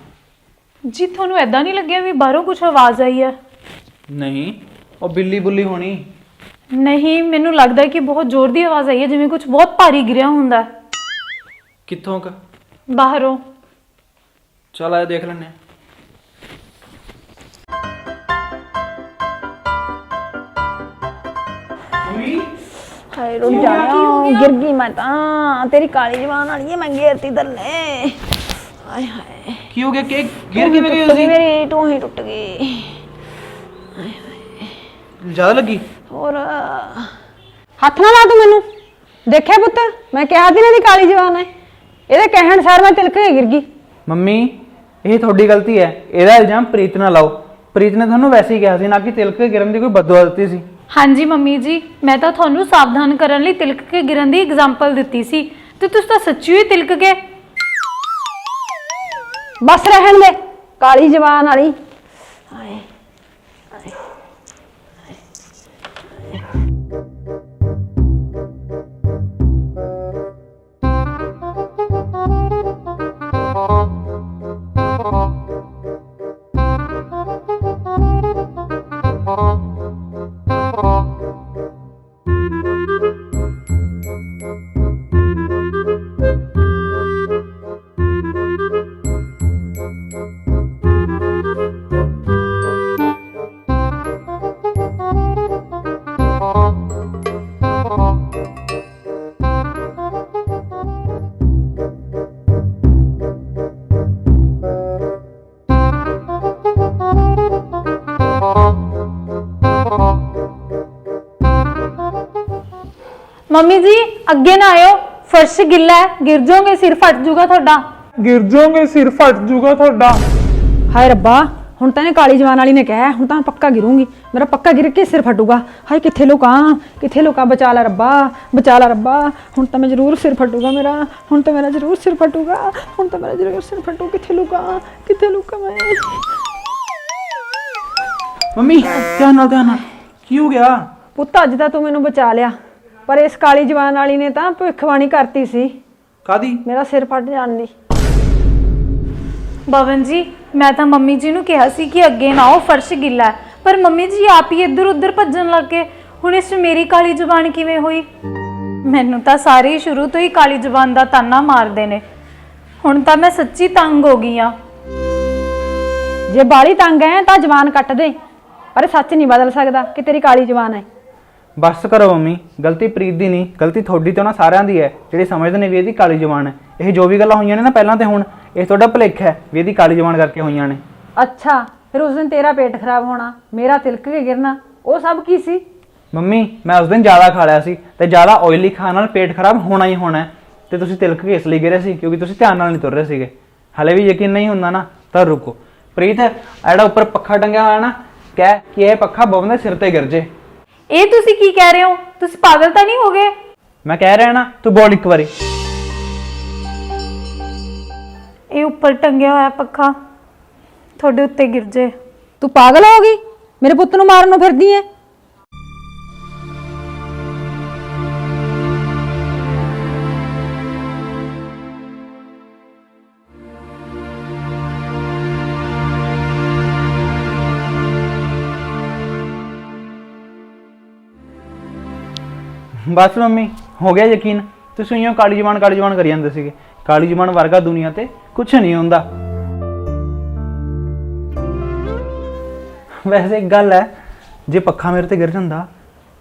ਜੀ ਤੁਹਾਨੂੰ ਐਦਾਂ ਨਹੀਂ ਲੱਗਿਆ ਵੀ ਬਾਹਰੋਂ ਕੁਝ ਆਵਾਜ਼ ਆਈ ਹੈ? ਨਹੀਂ, ਉਹ ਬਿੱਲੀ ਬੁੱਲੀ ਹੋਣੀ। ਨਹੀਂ, ਮੈਨੂੰ ਲੱਗਦਾ ਕਿ ਬਹੁਤ ਜ਼ੋਰ ਦੀ ਆਵਾਜ਼ ਆਈ ਹੈ, ਜਿਵੇਂ ਕੁਝ ਬਹੁਤ ਭਾਰੀ ਗਿਰਿਆ ਹੁੰਦਾ ਹੈ ਕਿੱਥੋਂ ਕ ਬਾਹਰੋਂ। ਚਲ ਆ ਦੇਖ ਲੈਣੇ। ਹਾਏ ਰੁਕ ਜਾ, ਗਿਰ ਗਈ ਮੈਂ ਤਾਂ, ਤੇਰੀ ਕਾਲੀ ਜਵਾਨ ਵਾਲੀ ਹੈ, ਮੈਂ ਗੇਰਤੀ ਥੱਲੇ। ਹਾਏ ਹਾਏ, ਕੀ ਹੋ ਗਿਆ? ਕਿ ਗਿਰ ਕਿਵੇਂ ਗਈ ਤੁਸੀਂ? ਮੇਰੀ ਟੂਹੀ ਟੁੱਟ ਗਈ। ਜ਼ਿਆਦਾ ਲੱਗੀ? ਹੋਰ ਹੱਥ ਨਾ ਲਾ ਤੂੰ ਮੈਨੂੰ। ਦੇਖਿਆ ਪੁੱਤ, ਮੈਂ ਕਿਹਾ ਸੀ ਨਾ ਦੀ ਕਾਲੀ ਜਵਾਨ ਹੈ, ਇਹਦੇ ਕਹਿਣ ਸਾਰ ਮੈਂ ਤਿਲਕ ਕੇ ਗਿਰ ਗਈ। ਮੰਮੀ ਇਹ ਤੁਹਾਡੀ ਗਲਤੀ ਹੈ, ਇਹਦਾ ਇਲਜ਼ਾਮ ਪ੍ਰੀਤ ਨਾਲ ਲਾਓ। ਪ੍ਰੀਤ ਨੇ ਤੁਹਾਨੂੰ ਵੈਸੇ ਹੀ ਕਿਹਾ ਸੀ, ਨਾ ਕਿ ਤਿਲਕ ਕੇ ਗਿਰਨ ਦੀ ਕੋਈ ਬਦਦੁਆ ਦਿੱਤੀ ਸੀ। ਹਾਂਜੀ ਮੰਮੀ ਜੀ, ਮੈਂ ਤਾਂ ਤੁਹਾਨੂੰ ਸਾਵਧਾਨ ਕਰਨ ਲਈ ਤਿਲਕ ਕੇ ਗਿਰਨ ਦੀ ਐਗਜ਼ਾਮਪਲ ਦਿੱਤੀ ਸੀ ਤੇ ਤੁਸੀਂ ਤਾਂ ਸੱਚੀ ਹੀ ਤਿਲਕ ਗਏ। ਬਸ ਰਹਿਣ ਦੇ ਕਾਲੀ ਜਵਾਨ ਵਾਲੀ। ਹਾਏ ਮੰਮੀ ਜੀ ਅੱਗੇ ਨਾ ਆਇਓ, ਫਰਸ਼ ਗਿੱਲਾ ਹੈ, ਗਿਰ ਜਾਓਗੇ, ਸਿਰ ਫਟ ਜਾਊਗਾ ਤੁਹਾਡਾ। ਗਿਰ ਜਾਓਗੇ, ਸਿਰ ਫਟ ਜਾਊਗਾ ਤੁਹਾਡਾ। ਹਾਏ ਰੱਬਾ, ਹੁਣ ਤਾਂ ਇਹਨੇ ਕਾਲੀ ਜਵਾਨ ਵਾਲੀ ਨੇ ਕਿਹਾ, ਹੁਣ ਤਾਂ ਮੈਂ ਪੱਕਾ ਗਿਰੂੰਗੀ, ਮੇਰਾ ਪੱਕਾ ਗਿਰ ਕੇ ਸਿਰ ਫਟੂਗਾ। ਹਾਏ ਕਿੱਥੇ ਲੋਕਾਂ, ਬਚਾ ਲੈ ਰੱਬਾ, ਬਚਾ ਲੈ ਰੱਬਾ। ਹੁਣ ਤਾਂ ਮੈਂ ਜ਼ਰੂਰ ਸਿਰ ਫਟੂਗਾ ਮੇਰਾ, ਹੁਣ ਤਾਂ ਮੇਰਾ ਜ਼ਰੂਰ ਸਿਰ ਫਟੂਗਾ, ਹੁਣ ਤਾਂ ਮੇਰਾ ਜ਼ਰੂਰ ਸਿਰ ਫਟੂ। ਕਿੱਥੇ ਲੁਕਾਂ ਮੈਂ? ਮੰਮੀ ਧਿਆਨ ਨਾਲ, ਕੀ ਹੋ ਗਿਆ? ਪੁੱਤ ਅੱਜ ਤਾਂ ਤੂੰ ਮੈਨੂੰ ਬਚਾ ਲਿਆ, ਪਰ ਇਸ ਕਾਲੀ ਜਵਾਨ ਵਾਲੀ ਨੇ ਤਾਂ ਭਵਿੱਖਬਾਣੀ ਕਰਤੀ ਸੀ ਕਾਦੀ? ਮੇਰਾ ਸਿਰ ਫਟ ਜਾਣ ਦੀ। ਬਵਨ ਜੀ, ਮੈਂ ਤਾਂ ਮੰਮੀ ਜੀ ਨੂੰ ਕਿਹਾ ਸੀ ਕਿ ਅੱਗੇ ਨਾ ਆਓ, ਫਰਸ਼ ਗਿੱਲਾ ਹੈ, ਪਰ ਮੰਮੀ ਜੀ ਆਪ ਹੀ ਇੱਧਰ ਉੱਧਰ ਭੱਜਣ ਲੱਗ ਗਏ। ਹੁਣ ਇਸ 'ਚ ਮੇਰੀ ਕਾਲੀ ਜ਼ੁਬਾਨ ਕਿਵੇਂ ਹੋਈ? ਮੈਨੂੰ ਤਾਂ ਸਾਰੇ ਹੀ ਸ਼ੁਰੂ ਤੋਂ ਹੀ ਕਾਲੀ ਜ਼ੁਬਾਨ ਦਾ ਤਾਨਾ ਮਾਰਦੇ ਨੇ। ਹੁਣ ਤਾਂ ਮੈਂ ਸੱਚੀ ਤੰਗ ਹੋ ਗਈ ਆ। ਜੇ ਬਾਲੀ ਤੰਗ ਹੈ ਤਾਂ ਜਵਾਨ ਕੱਟ ਦੇ, ਪਰ ਸੱਚ ਨਹੀਂ ਬਦਲ ਸਕਦਾ ਕਿ ਤੇਰੀ ਕਾਲੀ ਜਵਾਨ ਹੈ। ਬਸ ਕਰੋ ਮੰਮੀ, ਗਲਤੀ ਪ੍ਰੀਤ ਦੀ ਨਹੀਂ, ਗਲਤੀ ਤੁਹਾਡੀ ਤੇ ਉਹਨਾਂ ਸਾਰਿਆਂ ਦੀ ਹੈ ਜਿਹੜੇ ਸਮਝਦੇ ਨੇ ਵੀ ਇਹਦੀ ਕਾਲੀ ਜ਼ੁਬਾਨ ਹੈ। ਇਹ ਜੋ ਵੀ ਗੱਲਾਂ ਹੋਈਆਂ ਨੇ ਨਾ ਪਹਿਲਾਂ ਤੇ ਹੁਣ, ਇਹ ਤੁਹਾਡਾ ਭੁਲੇਖਾ ਹੈ ਵੀ ਇਹਦੀ ਕਾਲੀ ਜ਼ੁਬਾਨ ਕਰਕੇ ਹੋਈਆਂ ਨੇ। ਅੱਛਾ, ਫਿਰ ਉਸ ਦਿਨ ਤੇਰਾ ਪੇਟ ਖਰਾਬ ਹੋਣਾ, ਮੇਰਾ ਤਿਲਕ ਕੇ ਗਿਰਨਾ, ਉਹ ਸਭ ਕੀ ਸੀ? ਮੰਮੀ ਮੈਂ ਉਸ ਦਿਨ ਜ਼ਿਆਦਾ ਖਾ ਲਿਆ ਸੀ, ਤੇ ਜ਼ਿਆਦਾ ਆਇਲੀ ਖਾਣ ਨਾਲ ਪੇਟ ਖਰਾਬ ਹੋਣਾ ਹੀ ਹੋਣਾ ਹੈ। ਤੇ ਤੁਸੀਂ ਤਿਲਕ ਕੇ ਇਸ ਲਈ ਗਿਰੇ ਸੀ ਕਿਉਂਕਿ ਤੁਸੀਂ ਧਿਆਨ ਨਾਲ ਨਹੀਂ ਤੁਰ ਰਹੇ ਸੀਗੇ। ਹਲੇ ਵੀ ਯਕੀਨ ਨਹੀਂ ਹੁੰਦਾ ਨਾ ਤਾਂ ਰੁਕੋ। ਪ੍ਰੀਤ ਜਿਹੜਾ ਉੱਪਰ ਪੱਖਾ ਟੰਗਿਆ ਹੋਇਆ ਨਾ, ਕਹਿ ਕਿ ਇਹ ਪੱਖਾ ਬਵਨ ਦੇ ਸਿਰ ਤੇ ਗਿਰ ਜੇ। ਇਹ ਤੁਸੀਂ ਕੀ ਕਹਿ ਰਹੇ ਹੋ? ਤੁਸੀਂ ਪਾਗਲ ਤਾਂ ਨਹੀਂ ਹੋ ਗਏ? ਮੈਂ ਕਹਿ ਰਿਹਾ ਨਾ, ਤੂੰ ਬੋਲ ਇੱਕ ਵਾਰੀ। ਇਹ ਉੱਪਰ ਟੰਗਿਆ ਹੋਇਆ ਪੱਖਾ ਤੁਹਾਡੇ ਉੱਤੇ ਗਿਰ ਜੇ। ਤੂੰ ਪਾਗਲ ਹੋ ਗਈ? ਮੇਰੇ ਪੁੱਤ ਨੂੰ ਮਾਰਨ ਨੂੰ ਫਿਰਦੀ ਐ? ਬਸ ਮੰਮੀ ਹੋ ਗਿਆ ਯਕੀਨ, ਤੁਸੀਂ ਇਉਂ ਕਾਲੀ ਜ਼ੁਬਾਨ ਕਰੀ ਜਾਂਦੇ ਸੀਗੇ। ਕਾਲੀ ਜ਼ੁਬਾਨ ਵਰਗਾ ਦੁਨੀਆ ਤੇ ਕੁਛ ਨਹੀਂ ਹੁੰਦਾ। ਵੈਸੇ ਇੱਕ ਗੱਲ ਹੈ, ਜੇ ਪੱਖਾ ਮੇਰੇ ਤੇ ਗਿਰ ਜਾਂਦਾ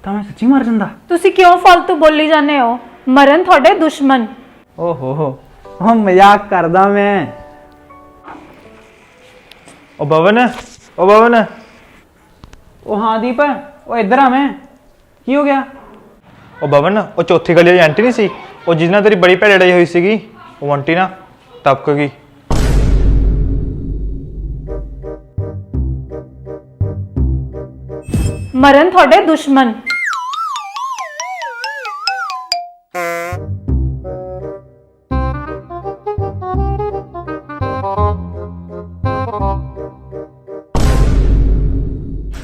ਤਾਂ ਮੈਂ ਸੱਚੀ ਮਰ ਜਾਂਦਾ। ਤੁਸੀਂ ਕਿਉਂ ਫालतू ਬੋਲੀ ਜਾਂਦੇ ਹੋ? ਮਰਨ ਤੁਹਾਡੇ ਦੁਸ਼ਮਣ। ਓਹੋ ਉਹ ਮਜ਼ਾਕ ਕਰਦਾ ਮੈਂ। ਉਹ ਬਵਨ ਉਹ ਹਾਂ ਦੀਪ, ਉਹ ਇੱਧਰ ਆ। ਮੈਂ ਕੀ ਹੋ ਗਿਆ? ਉਹ ਬਵਨ, ਉਹ ਚੌਥੀ ਗਲੀ ਵਾਲੀ ਆਂਟੀ ਨਹੀਂ ਸੀ, ਉਹ ਜਿਹਦੇ ਨਾਲ ਤੇਰੀ ਬੜੀ ਭੈੜੀ ਲੜਾਈ ਹੋਈ ਸੀਗੀ, ਉਹ ਆਂਟੀ ਨਾ ਟਪਕ ਗਈ। ਮਰਨ ਤੁਹਾਡੇ ਦੁਸ਼ਮਣ।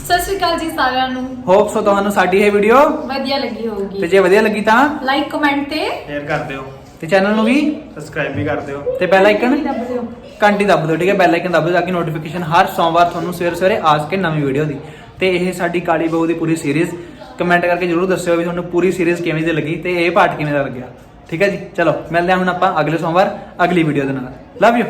ਸਤਿ ਸ਼੍ਰੀ ਅਕਾਲ ਜੀ ਸਾਰਿਆਂ ਨੂੰ। ਹੋਪ ਸੋ ਤੁਹਾਨੂੰ ਸਾਡੀ ਇਹ ਵੀਡੀਓ ਵਧੀਆ ਲੱਗੀ ਹੋਊਗੀ। ਤੇ ਜੇ ਵਧੀਆ ਲੱਗੀ ਤਾਂ ਲਾਈਕ ਕਮੈਂਟ ਤੇ ਸ਼ੇਅਰ ਕਰ ਦਿਓ, ਤੇ ਚੈਨਲ ਨੂੰ ਵੀ ਸਬਸਕ੍ਰਾਈਬ ਵੀ ਕਰ ਦਿਓ, ਤੇ ਬੈਲ ਆਈਕਨ ਦੱਬ ਦਿਓ। ਘੰਟੀ ਦੱਬ ਦਿਓ। ਠੀਕ ਹੈ, ਬੈਲ ਆਈਕਨ ਦੱਬ ਦਿਓ ਤਾਂ ਕਿ ਨੋਟੀਫਿਕੇਸ਼ਨ ਹਰ ਸੋਮਵਾਰ ਤੁਹਾਨੂੰ ਸਵੇਰੇ ਆ ਸਕੇ ਨਵੀਂ ਵੀਡੀਓ ਦੀ। ਤੇ ਇਹ ਸਾਡੀ ਕਾਲੀ ਬਹੂ ਦੀ ਪੂਰੀ ਸੀਰੀਜ਼ ਕਮੈਂਟ ਕਰਕੇ ਜਰੂਰ ਦੱਸਿਓ ਵੀ ਤੁਹਾਨੂੰ ਪੂਰੀ ਸੀਰੀਜ਼ ਕਿਵੇਂ ਦੀ ਲੱਗੀ ਤੇ ਇਹ ਪਾਰਟ ਕਿਵੇਂ ਦਾ ਲੱਗਿਆ। ਠੀਕ ਹੈ ਜੀ, ਚਲੋ ਮਿਲਦੇ ਹਾਂ ਹੁਣ ਆਪਾਂ ਅਗਲੇ ਸੋਮਵਾਰ ਅਗਲੀ ਵੀਡੀਓ ਦੇ ਨਾਲ। Love you.